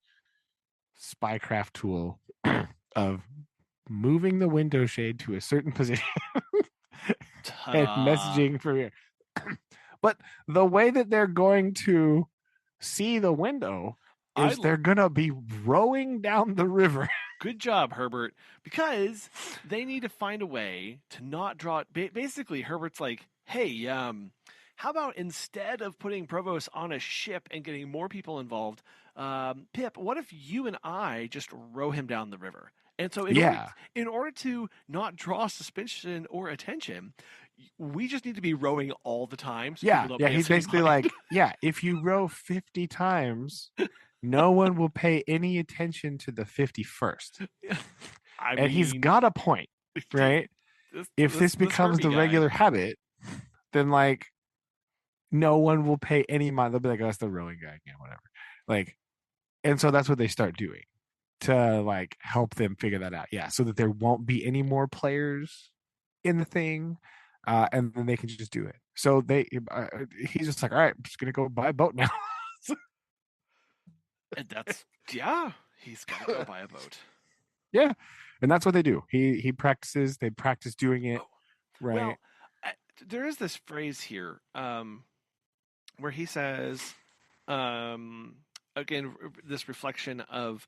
spycraft tool of moving the window shade to a certain position and Ta-da. messaging from here. But the way that they're going to see the window I is they're gonna be rowing down the river. Good job, Herbert, because they need to find a way to not draw it. Basically, Herbert's like, hey, how about instead of putting Provost on a ship and getting more people involved, Pip, what if you and I just row him down the river? And so, Yeah, in order to not draw suspicion or attention, we just need to be rowing all the time so people yeah, don't yeah. pay He's us any basically mind. like, yeah, if you row 50 times, no one will pay any attention to the 51st. I And he's mean, got a point. right? If this This becomes Herbie the guy. regular habit, then like no one will pay any mind. They'll be like, oh, that's the rowing guy again, whatever. Like, and so that's what they start doing to like help them figure that out. Yeah, so that there won't be any more players in the thing, and then they can just do it. So he's just like, all right, I'm just gonna go buy a boat now. And that's yeah. He's got to go buy a boat. Yeah, and that's what they do. He practices. They practice doing it, Oh, right? well, there is this phrase here where he says, um, again, this reflection of,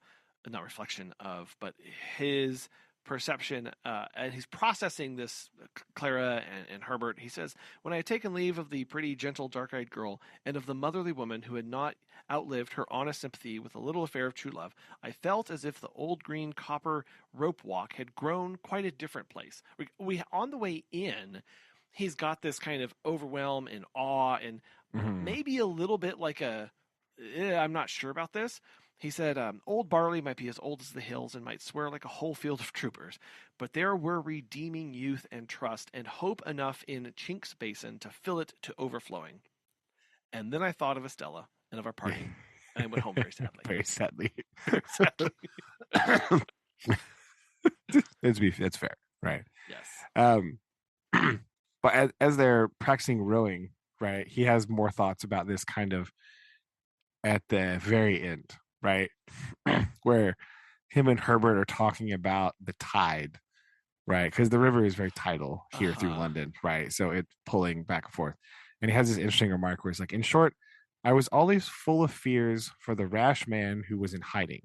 not reflection of, but his perception, and he's processing this, Clara and Herbert. He says, when I had taken leave of the pretty, gentle, dark-eyed girl, and of the motherly woman who had not outlived her honest sympathy with the little affair of true love, I felt as if the old green copper rope walk had grown quite a different place. We on the way in, he's got this kind of overwhelm and awe and Mm-hmm. maybe a little bit like I'm not sure about this. He said, old barley might be as old as the hills and might swear like a whole field of troopers, but there were redeeming youth and trust and hope enough in Chink's basin to fill it to overflowing. And then I thought of Estella and of our parting, and I went home very sadly. Very sadly. Very sadly. That's fair, right? Yes. Um, but as they're practicing rowing, right, he has more thoughts about this kind of at the very end, right, where him and Herbert are talking about the tide, right, because the river is very tidal here through London, right, so it's pulling back and forth, and he has this interesting remark where it's like, in short, I was always full of fears for the rash man who was in hiding.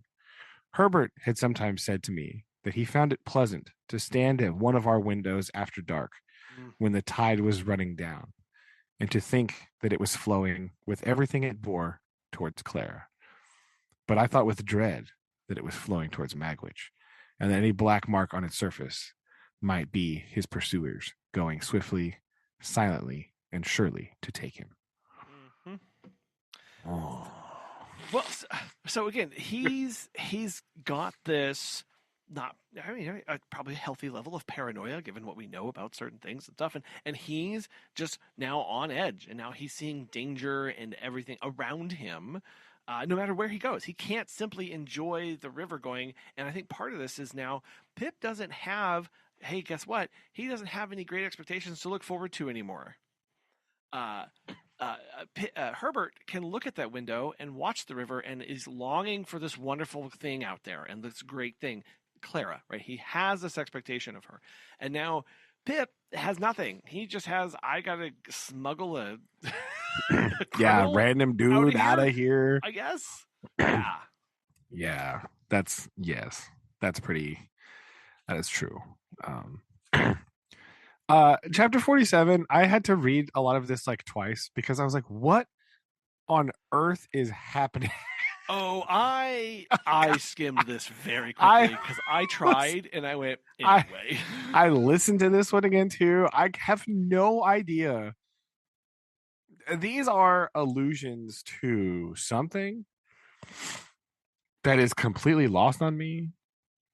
Herbert had sometimes said to me that he found it pleasant to stand at one of our windows after dark when the tide was running down, and to think that it was flowing with everything it bore towards Clara. But I thought with dread that it was flowing towards Magwitch, and that any black mark on its surface might be his pursuers going swiftly, silently, and surely to take him. Mm-hmm. Oh. Well, so again, he's got this, not, I mean, probably a healthy level of paranoia given what we know about certain things and stuff, and he's just now on edge, and now he's seeing danger and everything around him. No matter where he goes, he can't simply enjoy the river going. And I think part of this is now Pip doesn't have. Hey, guess what? He doesn't have any great expectations to look forward to anymore. Uh, Herbert can look at that window and watch the river and is longing for this wonderful thing out there and this great thing, Clara, right? He has this expectation of her. And now Pip has nothing. He just has, I got to smuggle a yeah, random dude out of here. I guess. Yeah. Yeah, that's pretty, that is true. Chapter 47, I had to read a lot of this like twice because I was like, what on earth is happening? Oh, I skimmed this very quickly because I tried and I went anyway. I listened to this one again too. I have no idea. These are allusions to something that is completely lost on me.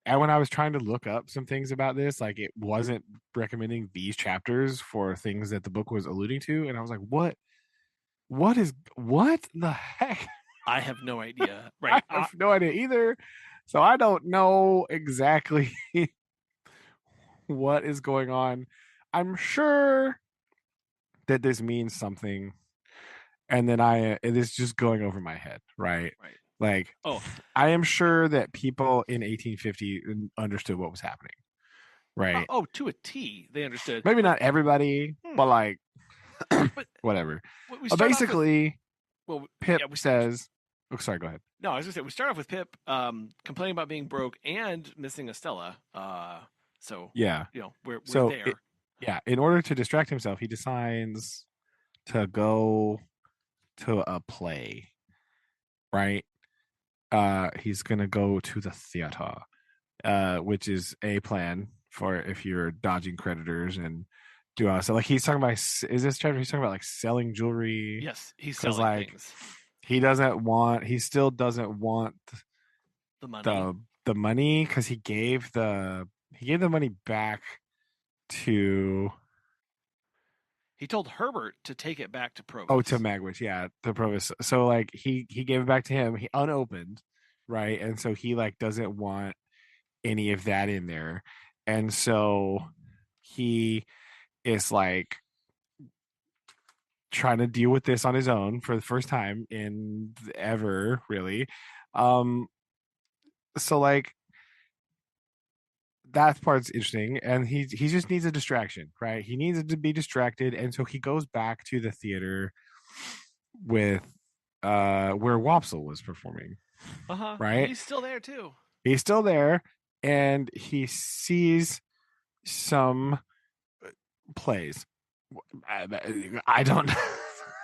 And when I was trying to look up some things about this, like it wasn't recommending these chapters for things that the book was alluding to. And I was like, what the heck? I have no idea. Right. I have no idea either. So I don't know exactly what is going on. I'm sure that this means something. And then it is just going over my head, right? Right. Like, I am sure that people in 1850 understood what was happening, right? To a T, they understood. Maybe not everybody, but like, whatever. Basically, Pip says, "Oh, sorry, go ahead." No, I was gonna say we start off with Pip complaining about being broke and missing Estella. So yeah, we're there. In order to distract himself, he decides to go to a play, right? He's gonna go to the theater, which is a plan for if you're dodging creditors and do so. Like he's talking about, is this chapter? He's talking about like selling jewelry. Yes, he's selling things. He still doesn't want the money the money because he gave the he gave the money back to He told Herbert to take it back to to Provis. Magwitch, yeah, the provost. So like he gave it back to him, he unopened, right? And so he like doesn't want any of that in there. And so he is like trying to deal with this on his own for the first time in ever, really. Um so like that part's interesting, and he just needs a distraction, right? He needs to be distracted, and so he goes back to the theater with where Wopsle was performing, Uh huh. right? He's still there too. He's still there, and he sees some plays. I don't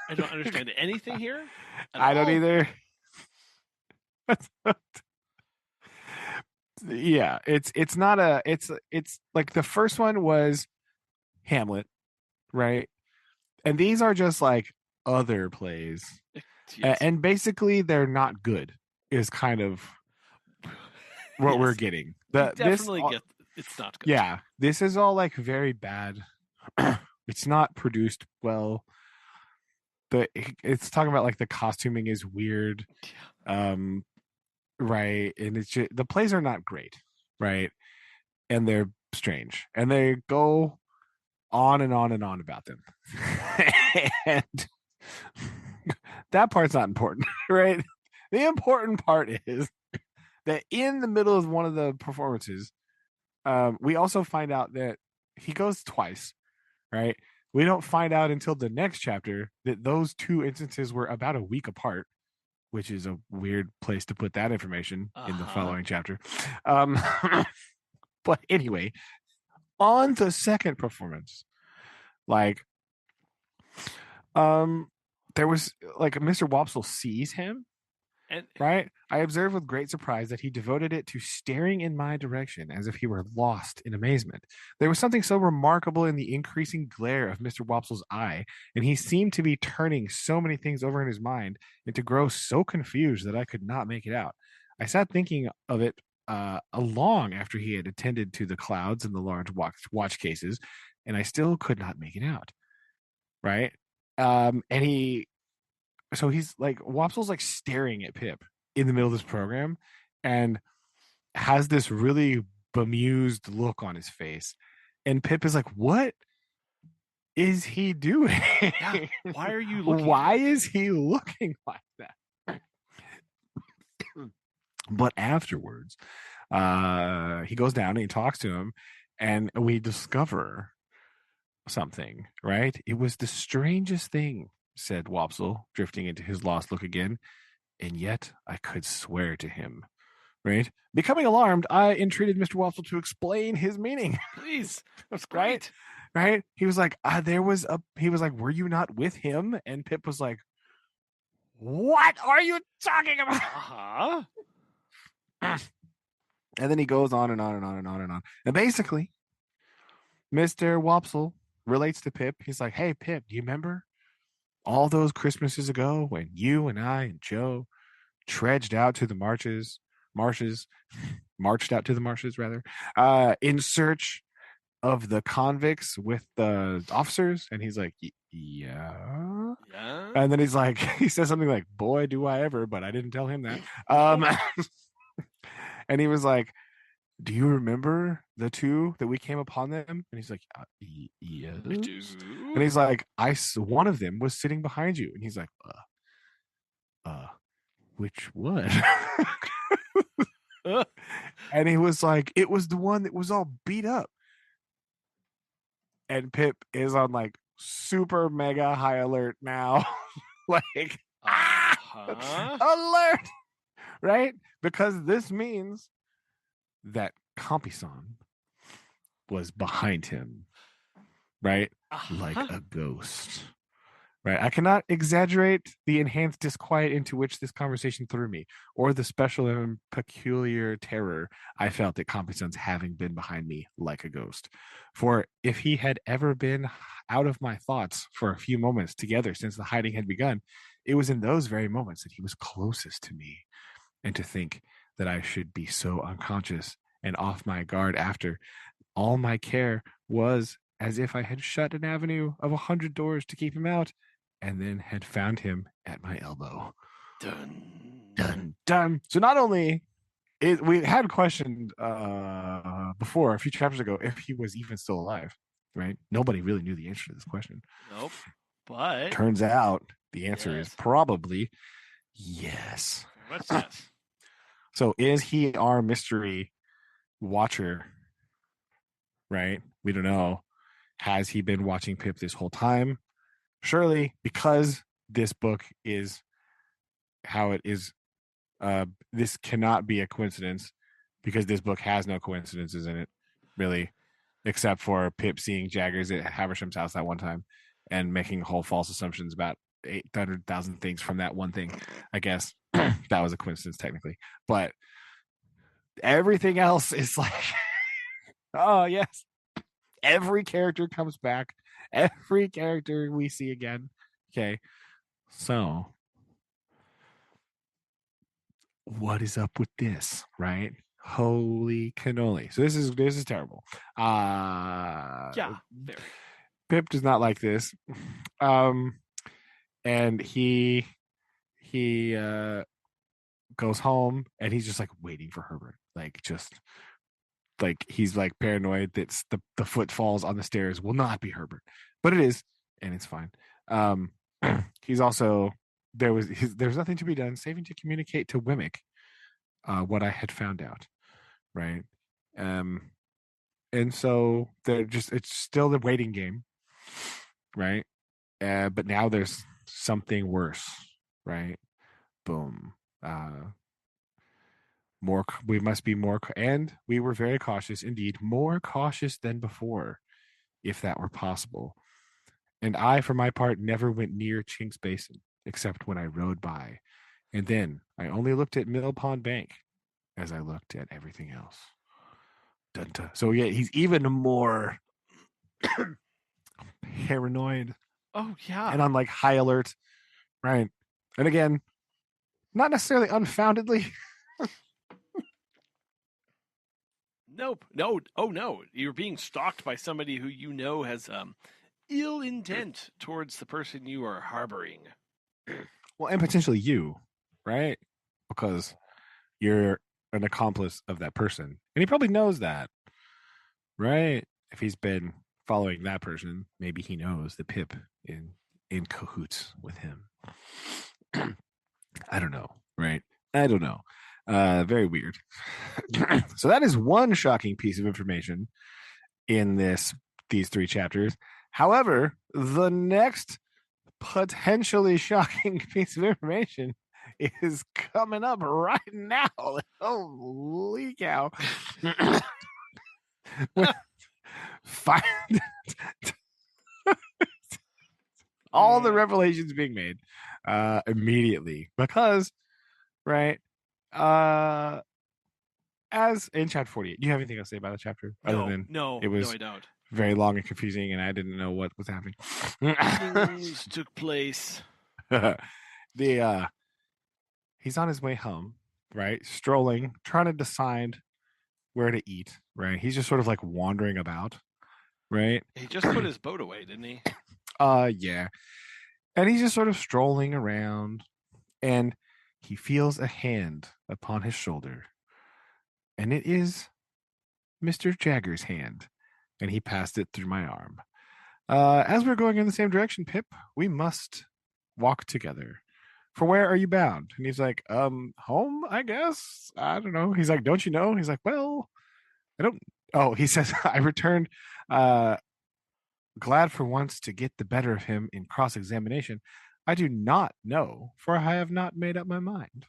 I don't understand anything here at I don't all. either. Yeah, it's not a it's like the first one was Hamlet, right? And these are just like other plays. Yes. And basically they're not good is kind of what we're Yes. getting. We The this definitely get it's not good. Yeah, this is all like very bad. It's not produced well. It's talking about like the costuming is weird. Yeah. Um right, and it's just the plays are not great, right? And they're strange. And they go on and on and on about them. And that part's not important, right? The important part is that in the middle of one of the performances, we also find out that he goes twice, right? We don't find out until the next chapter that those two instances were about a week apart, which is a weird place to put that information Uh in the huh. following chapter. Um, but anyway, on the second performance, like, um, there was like Mr. Wopsle sees him, And right? I observed with great surprise that he devoted it to staring in my direction as if he were lost in amazement. There was something so remarkable in the increasing glare of Mr. Wopsle's eye, and he seemed to be turning so many things over in his mind and to grow so confused that I could not make it out. I sat thinking of it long after he had attended to the clouds and the large watch cases, and I still could not make it out. Right? And he's like Wopsle's like staring at Pip in the middle of this program and has this really bemused look on his face. And Pip is like, what is he doing? yeah, why are you looking at Why me? is he looking like that? But afterwards, he goes down and he talks to him, and we discover something, right? It was the strangest thing, said Wopsle, drifting into his lost look again. And yet I could swear to him. Right? Becoming alarmed, I entreated Mr. Wopsle to explain his meaning. Please. That's Right? great. Right? He was like, he was like, were you not with him? And Pip was like, what are you talking about? Uh huh. And then he goes on and on and on and on and on. And basically, Mr. Wopsle relates to Pip. He's like, hey, Pip, do you remember all those Christmases ago when you and I and Joe trudged out to the marshes, marched out to the marshes rather, in search of the convicts with the officers? And he's like, yeah. Yeah. And then he's like, he says something like, boy, do I ever, but I didn't tell him that. No. And he was like, do you remember the two that we came upon them? And he's like, yes. I do. And he's like, one of them was sitting behind you. And he's like, which one? And he was like, it was the one that was all beat up. And Pip is on like super mega high alert now. Like, alert, right? Because this means that Compi-san was behind him, right? Like a ghost. Right. I cannot exaggerate the enhanced disquiet into which this conversation threw me, or the special and peculiar terror I felt at Compi-san's having been behind me like a ghost. For if he had ever been out of my thoughts for a few moments together since the hiding had begun, it was in those very moments that he was closest to me. And to think that I should be so unconscious and off my guard after. All my care was as if I had shut an avenue of 100 doors to keep him out, and then had found him at my elbow. Dun. Dun dun. So not only we had questioned before a few chapters ago if he was even still alive, right? Nobody really knew the answer to this question. Nope. But Turns out the answer is yes. probably yes. Very much yes. So is he our mystery watcher? Right? We don't know. Has he been watching Pip this whole time? Surely, because this book is how it is. This cannot be a coincidence because this book has no coincidences in it, really, except for Pip seeing Jaggers at Haversham's house that one time and making whole false assumptions about 800,000 things from that one thing. I guess that was a coincidence technically, but everything else is like, oh yes, every character comes back, every character we see again. Okay, so what is up with this, right? Holy cannoli. So this is terrible. Yeah, very. Pip does not like this. And he goes home and he's just like waiting for Herbert. Like just like he's like paranoid that the footfalls on the stairs will not be Herbert. But it is, and it's fine. He's also there's nothing to be done saving to communicate to Wemmick what I had found out, right? And so it's still the waiting game, right? But now there's something worse, right? Boom. More we must be more, and we were very cautious indeed, more cautious than before, if that were possible. And I, for my part, never went near Chink's Basin except when I rode by, and then I only looked at Mill Pond Bank as I looked at everything else. Dun-dun. So yeah, he's even more paranoid. Oh yeah. And on like high alert, right? And again, not necessarily unfoundedly. Nope. No. Oh no. You're being stalked by somebody who you know has ill intent towards the person you are harboring. Well, and potentially you, right? Because you're an accomplice of that person. And he probably knows that, right? If he's been following that person, maybe he knows the Pip in cahoots with him. I don't know, right? I don't know. Very weird. So that is one shocking piece of information in these 3 chapters. However, the next potentially shocking piece of information is coming up right now. Holy cow. All the revelations being made immediately because, right, as in chapter 48, do you have anything else to say about the chapter other than no, it was I don't. very long and confusing and I didn't know what was happening? Things took place. The he's on his way home, right, strolling, trying to decide where to eat, right? He's just sort of like wandering about, right? He just put his boat away, didn't he? Yeah. And he's just sort of strolling around and he feels a hand upon his shoulder. And it is Mr. Jagger's hand. And he passed it through my arm. As we're going in the same direction, Pip, we must walk together. For where are you bound? And he's like, home, I guess. I don't know. He's like, don't you know? He's like, well, I don't. Oh, he says, I returned, glad for once to get the better of him in cross examination. I do not know, for I have not made up my mind.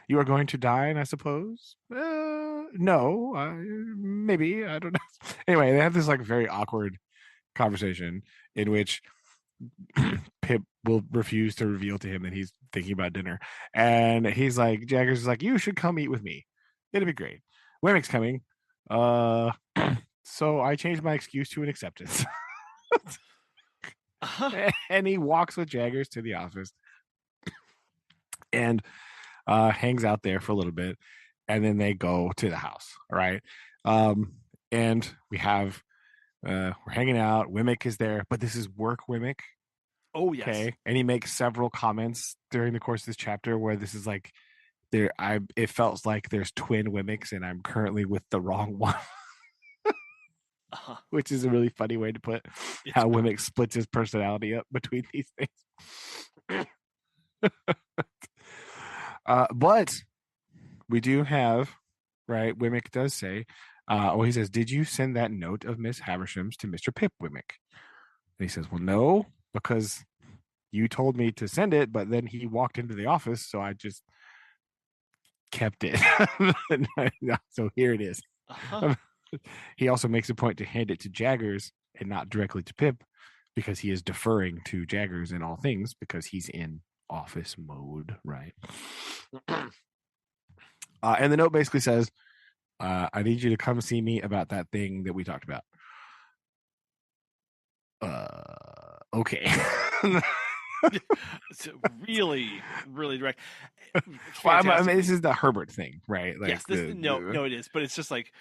You are going to dine, I suppose? No, maybe. I don't know. Anyway, they have this like very awkward conversation in which Pip will refuse to reveal to him that he's thinking about dinner. And he's like, Jaggers is like, you should come eat with me. It'll be great. Wemmick's coming. So I changed my excuse to an acceptance. And he walks with Jaggers to the office and hangs out there for a little bit. and then they go to the house, right? Um, and we're hanging out. Wimmick is there, but this is work Wimmick. Oh yes. Okay. And he makes several comments during the course of this chapter where this is like it felt like there's twin Wimmicks and I'm currently with the wrong one, Uh-huh. which is a really funny way to put It's how great. Wimmick splits his personality up between these things. But we do have, right? Wimmick does say, he says, "Did you send that note of Miss Haversham's to Mr. Pip, Wimmick?" And he says, "Well, no, because you told me to send it, but then he walked into the office, so I just kept it." So here it is. Uh-huh. He also makes a point to hand it to Jaggers and not directly to Pip because he is deferring to Jaggers in all things because he's in office mode, right? And the note basically says, "I need you to come see me about that thing that we talked about." Okay. It's really, really direct. It's Well, I mean, fantastically. this is the Herbert thing, right? Like Yes, this no, it is, but it's just like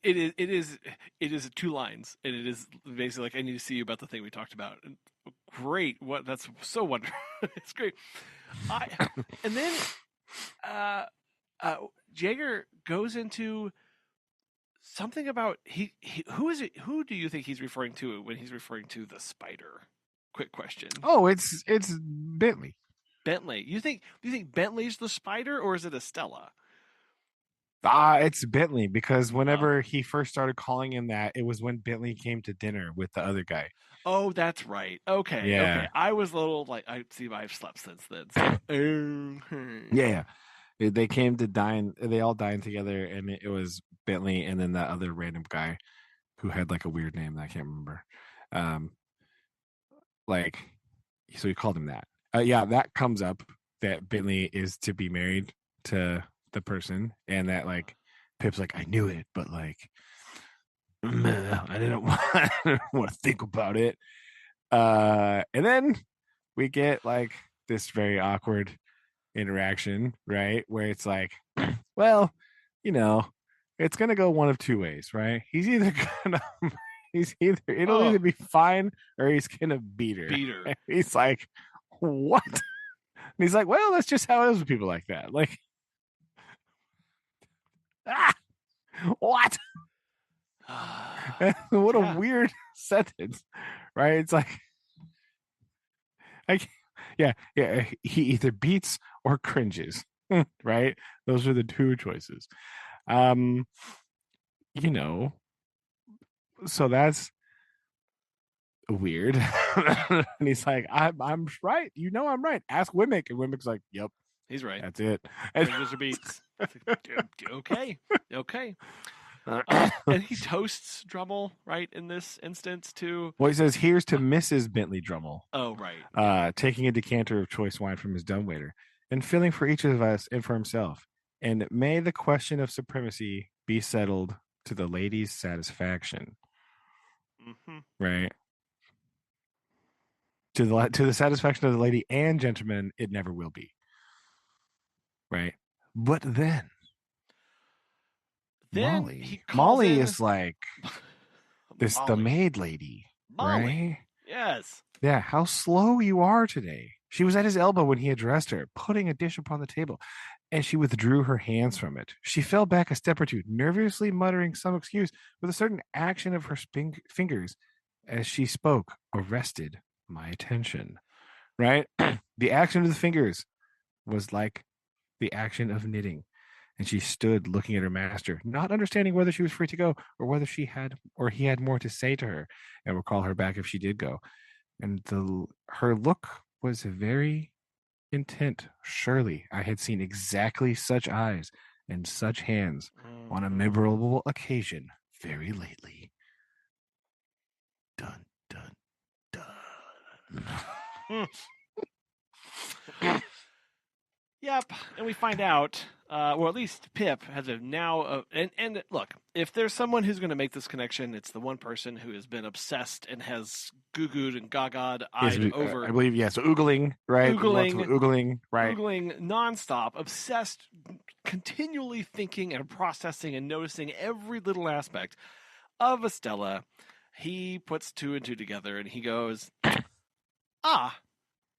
it is 2 lines, and it is basically like I need to see you about the thing we talked about. And great, what that's so wonderful. It's great. I and then uh Jaeger goes into something about he who is it who do you think he's referring to when he's referring to the spider? Quick question. Oh, it's Bentley. Bentley. Do you think Bentley's the spider or is it Estella? It's Bentley because Oh. whenever he first started calling him that, it was when Bentley came to dinner with the other guy. Oh, that's right. Okay, okay. Yeah, I was a little like I see I've slept since then. So yeah. They came to dine. They all dined together, and it was Bentley and then that other random guy who had like a weird name that I can't remember. Um, like, so he called him that. Yeah, that comes up that Bentley is to be married to the person, and that like Pip's like, I knew it, but like, I didn't want to think about it. And then we get like this very awkward interaction, right? Where it's like, well, you know, it's gonna go one of two ways, right? Gonna it'll either oh, be fine or he's gonna beat her. beater. And he's like, what? And he's like, well, that's just how it is with people like that. Like, ah, what? What a Yeah. weird sentence, right? It's like, yeah, yeah. He either beats or cringes, right? Those are the two choices. Um, you know, so that's weird. And he's like, I'm right. You know, I'm right. Ask Wimmick. And Wimmick's like, yep, He's right. that's it. And Cringes or beats. Okay. Okay. And he toasts Drummle, right, in this instance too. well, he says, here's to Mrs. Bentley Drummle, Oh, right. Yeah. taking a decanter of choice wine from his dumbwaiter and filling for each of us and for himself. And may the question of supremacy be settled to the lady's satisfaction. Mm-hmm. Right. To the satisfaction of the lady and gentleman, it never will be. Right. But then Then he calls Molly in is like the Molly. maid lady, Molly. right? Yes. Yeah, how slow you are today. She was at his elbow when he addressed her, putting a dish upon the table, and she withdrew her hands from it. She fell back a step or two, nervously muttering some excuse, with a certain action of her fingers as she spoke arrested my attention. Right? The action of the fingers was like the action of knitting. And she stood looking at her master, not understanding whether she was free to go or whether he had more to say to her and would call her back if she did go. And her look was very intent. Surely I had seen exactly such eyes and such hands on a Mm-hmm. memorable occasion very lately. Dun dun dun. Yep, and we find out, or at least Pip has a now. And look, if there's someone who's going to make this connection, it's the one person who has been obsessed and has goo-gooed and gaga'd Yes, eyed I over, believe, yeah. So oogling, right? Lots of oogling, oogling, right? oogling nonstop, obsessed, continually thinking and processing and noticing every little aspect of Estella. He puts two and two together, and he goes, "Ah,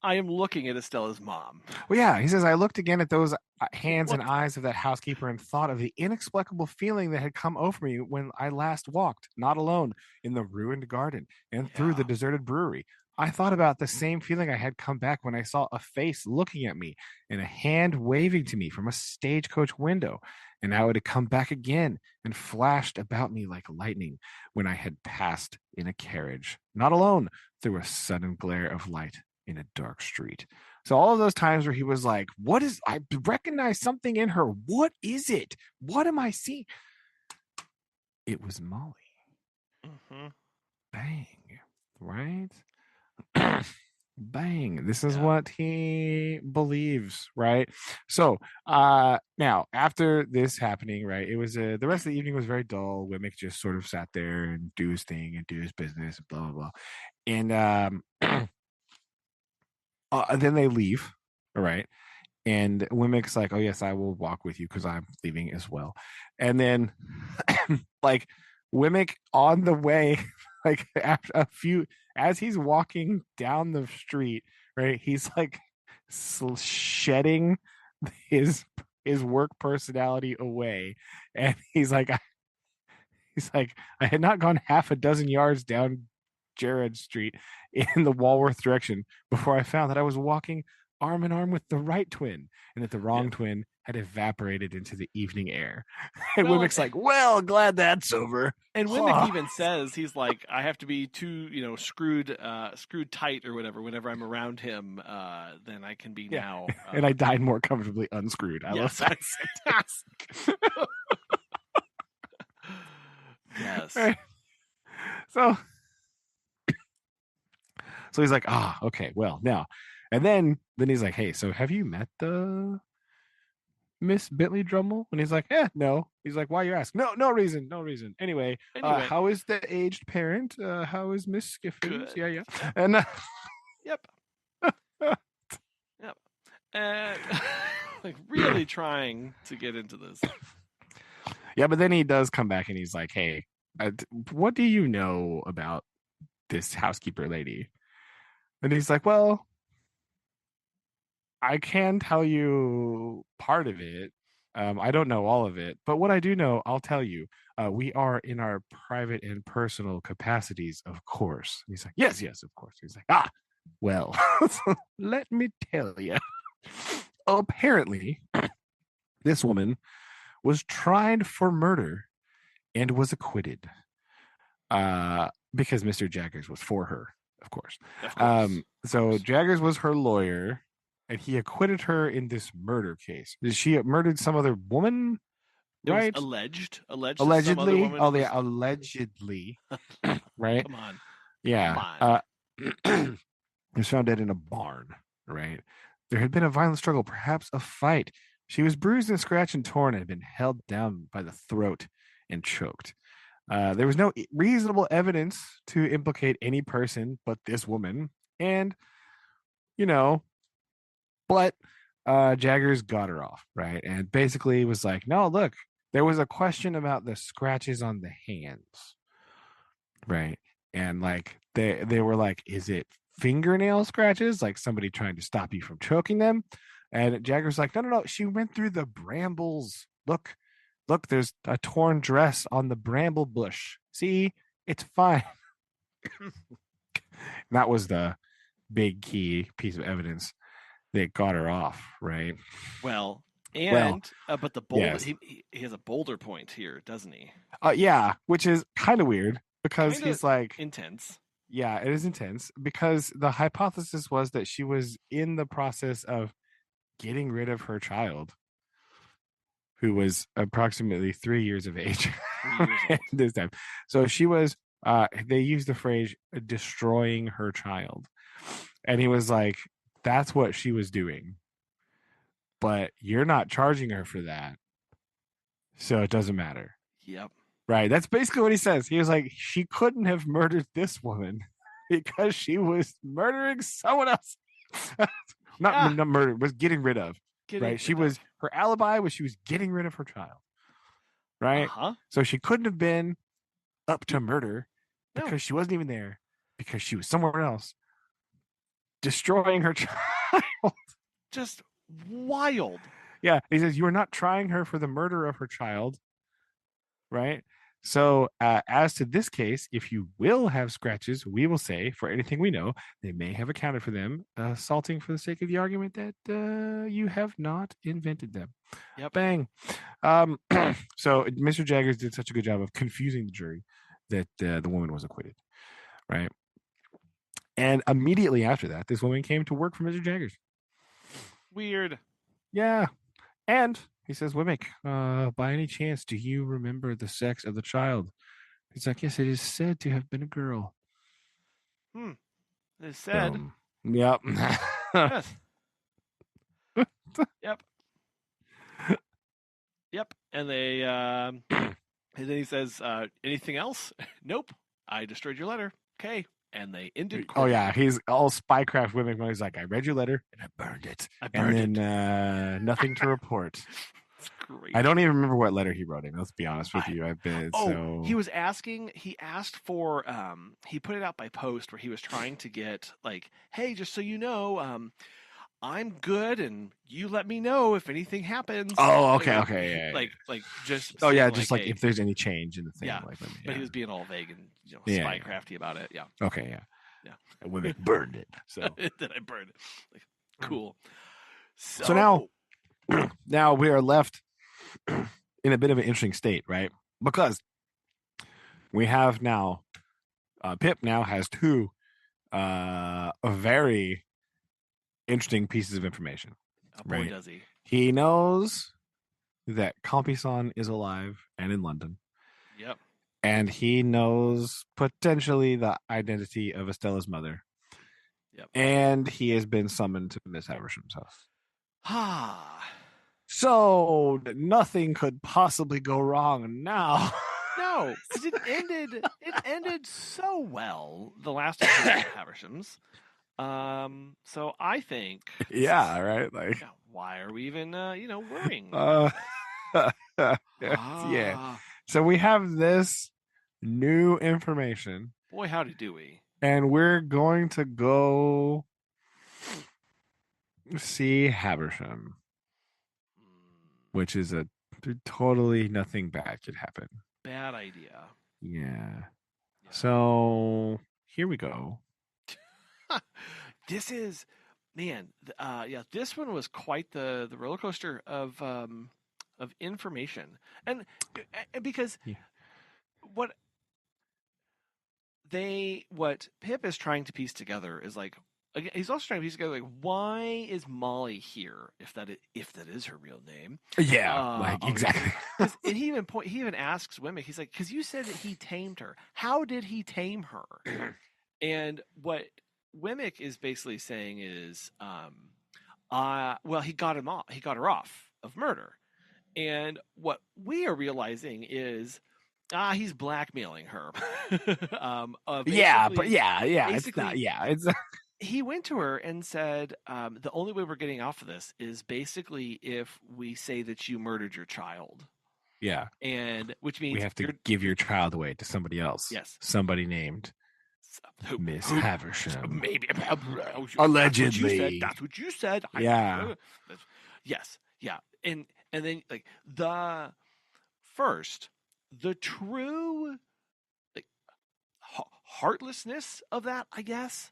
I am looking at Estella's mom." Well, yeah, he says, I looked again at those hands What? and eyes of that housekeeper and thought of the inexplicable feeling that had come over me when I last walked, not alone, in the ruined garden and through the Yeah. deserted brewery. I thought about the same feeling I had come back when I saw a face looking at me and a hand waving to me from a stagecoach window, and how it had come back again and flashed about me like lightning when I had passed in a carriage, not alone, through a sudden glare of light in a dark street. So all of those times where he was like, "What is? I recognize something in her. What is it? What am I seeing?" It was Molly. Mm-hmm. Bang, right? Bang. This is Yeah. what he believes, right? So now after this happening, right, it was the rest of the evening was very dull. Wemmick just sort of sat there and do his thing and do his business and blah blah blah. And then they leave, all right. And Wemmick's like, "Oh yes, I will walk with you because I'm leaving as well." And then, like, Wemmick on the way, like after a few, as he's walking down the street, right, he's like shedding his his work personality away, and he's like, I had not gone half a dozen yards down Jared Street in the Walworth direction before I found that I was walking arm in arm with the right twin and that the Yeah. wrong twin had evaporated into the evening air. And Well, Wimmick's like, well, glad that's over. and Wimmick Huh. even says he's like, I have to be too, screwed tight or whatever. Whenever I'm around him, then I can be Yeah. now. And I died more comfortably unscrewed. I love Yes, that. fantastic. Yes. Right. So so he's like, okay, well, now. And then he's like, hey, so have you met the Miss Bentley Drummel? And he's like, no. He's like, why you ask? No reason, no reason. Anyway, Anyway, how is the aged parent? How is Miss Skiffins? good. Yeah. And Yep. Yep. And like really trying to get into this. yeah, but then he does come back and he's like, hey, what do you know about this housekeeper lady? And he's like, well, I can tell you part of it. I don't know all of it, but what I do know, I'll tell you. We are in our private and personal capacities, of course. And he's like, yes, of course. He's like, well, let me tell you. Apparently, this woman was tried for murder and was acquitted. Because Mr. Jaggers was for her, of course. Of course. Of So course. Jaggers was her lawyer, and he acquitted her in this murder case. She murdered some other woman, It was right? alleged that some other Allegedly. Oh, woman yeah, was. allegedly, right? Come on. Come Yeah. on. Was found dead in a barn, right? There had been a violent struggle, perhaps a fight. She was bruised and scratched and torn and had been held down by the throat and choked. There was no reasonable evidence to implicate any person but this woman. And, you know, but Jaggers got her off, right? And basically was like, no, look, there was a question about the scratches on the hands, right? And like they were like, is it fingernail scratches, like somebody trying to stop you from choking them? And Jagger's like, no, she went through the brambles. Look, there's a torn dress on the bramble bush. See, it's fine. That was the big key piece of evidence that got her off, right? Well, Well, and but the boulder yes. he has a boulder point here, doesn't he? Yeah, which is kind of weird because Kind of he's like, intense. yeah, it is intense because the hypothesis was that she was in the process of getting rid of her child, who was approximately 3 years of age 3 years old. this time. So she was, they used the phrase destroying her child. And he was like, that's what she was doing. but you're not charging her for that, so it doesn't matter. Yep. Right. That's basically what he says. He was like, she couldn't have murdered this woman because she was murdering someone else. not, Yeah. not murder, was getting rid of. Getting Right. She rid of. was, her alibi was she was getting rid of her child. Right. Uh-huh. So she couldn't have been up to murder No. because she wasn't even there, because she was somewhere else destroying her child. Just wild. Yeah. He says, you are not trying her for the murder of her child. Right. So, as to this case, if you will have scratches, we will say, for anything we know, they may have accounted for them, assaulting for the sake of the argument that you have not invented them. Yep. Bang. So, Mr. Jaggers did such a good job of confusing the jury that the woman was acquitted. Right. And immediately after that, this woman came to work for Mr. Jaggers. Weird. Yeah. And he says, Wimmick, by any chance, do you remember the sex of the child? He's like, yes, it is said to have been a girl. It said. Yep. Yes. Yep. Yep. And they and then he says, anything else? Nope. I destroyed your letter. Okay. And they ended court. Oh yeah, he's all spycraft Wimmick when he's like, I read your letter and I burned it. And then nothing to report. That's great. I don't even remember what letter he wrote him. Let's be honest with you. I've been he was asking. He asked for. He put it out by post where he was trying to get like, hey, just so you know, I'm good, and you let me know if anything happens. Oh, okay, yeah. Like just. Oh yeah, just like if there's any change in the thing. Yeah, like, but he was being all vague and spycrafty about it. Yeah. Okay, yeah. And Wimmick burned it. So then I burned it. Like, cool. So now we are left in a bit of an interesting state, right? Because we have now Pip now has two very interesting pieces of information. Oh, boy, right? Does he. He knows that Compison is alive and in London. Yep. And he knows potentially the identity of Estella's mother. Yep. And he has been summoned to Miss Haversham's house. So nothing could possibly go wrong now. No, because it ended so well, the last of the Havershams. So I think yeah, right. Like, why are we even worrying? Yeah. So we have this new information. Boy, howdy do we. And we're going to go see Haversham, which is a totally nothing bad could happen. Bad idea. Yeah. So here we go. This is, man. This one was quite the roller coaster of information, and because what Pip is trying to piece together is like, he's also trying to piece together like, why is Molly here if that is her real name? Yeah, exactly. And he even asks Wimmick, he's like, because you said that he tamed her. How did he tame her? And what Wimmick is basically saying is, he got her off of murder. And what we are realizing is, he's blackmailing her. It's not. Yeah, it's. He went to her and said, the only way we're getting off of this is basically if we say that you murdered your child. Yeah. And which means we have to give your child away to somebody else. Yes. Somebody named Miss Haversham. Maybe. Allegedly. That's what you said. Yeah. Yes. Yeah. And then like the true like heartlessness of that, I guess,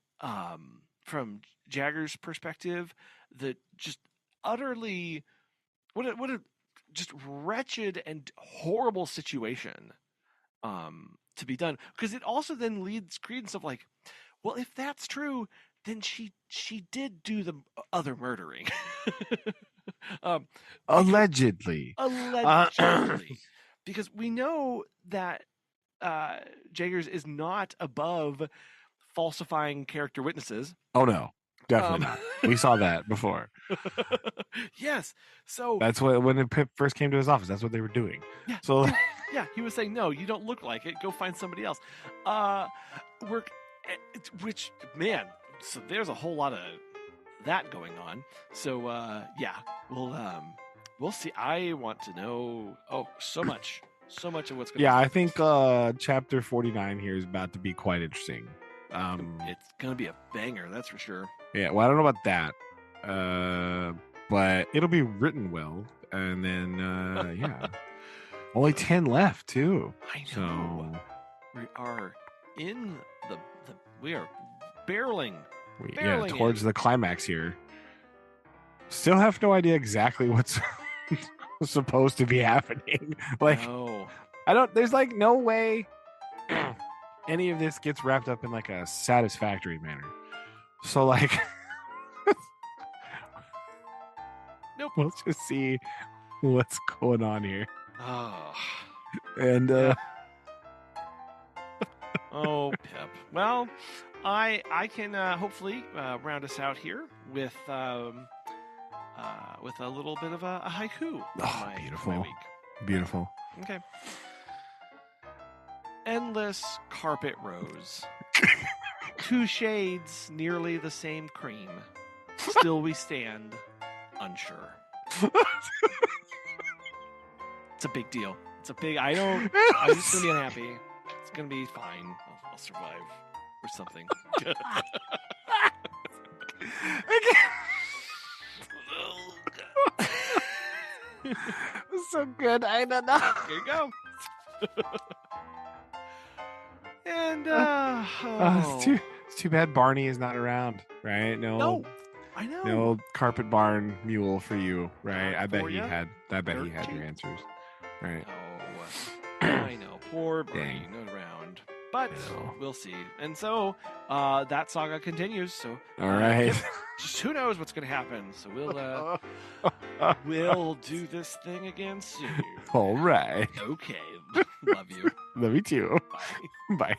from Jagger's perspective, the just utterly what a just wretched and horrible situation to be done, because it also then leads credence of like, well, if that's true, then she did do the other murdering. Allegedly. Because we know that Jaggers is not above falsifying character witnesses. Oh no. Definitely not. We saw that before. Yes. So That's what when Pip first came to his office. That's what they were doing. yeah, So yeah, he was saying, "No, you don't look like it. Go find somebody else." Uh, work, which man. So there's a whole lot of that going on. So yeah, we'll see. I want to know. Oh, so much of what's going. yeah, I think chapter 49 here is about to be quite interesting. It's gonna be a banger, that's for sure. Yeah, well, I don't know about that, but it'll be written well, and then yeah, only 10 left too. I know. So We are in the we are barreling towards in. the climax here. Still have no idea exactly what's supposed to be happening. Like, No. I don't. There's like no way any of this gets wrapped up in like a satisfactory manner. So like, Nope. Let's just see what's going on here. Oh. And Yeah. Oh, Pip. Well, I can hopefully round us out here with a little bit of a haiku. Oh, beautiful. My week. Beautiful. Okay. Endless carpet rose. 2 shades, nearly the same cream. Still we stand, unsure. It's a big deal. It's a big. I'm just gonna be unhappy. It's gonna be fine. I'll survive or something. So good. I don't know. Here you go. And it's too bad Barney is not around, right? No, I know. No carpet barn mule for you, right? I bet For he ya. had your Dirty. answers, right? Oh, I know. Poor Barney, Dang. not around. But I know. we'll see. And so that saga continues. So All right. just who knows what's going to happen. So we'll do this thing again soon. All right. Okay. Love you. Love you too. Bye. Bye.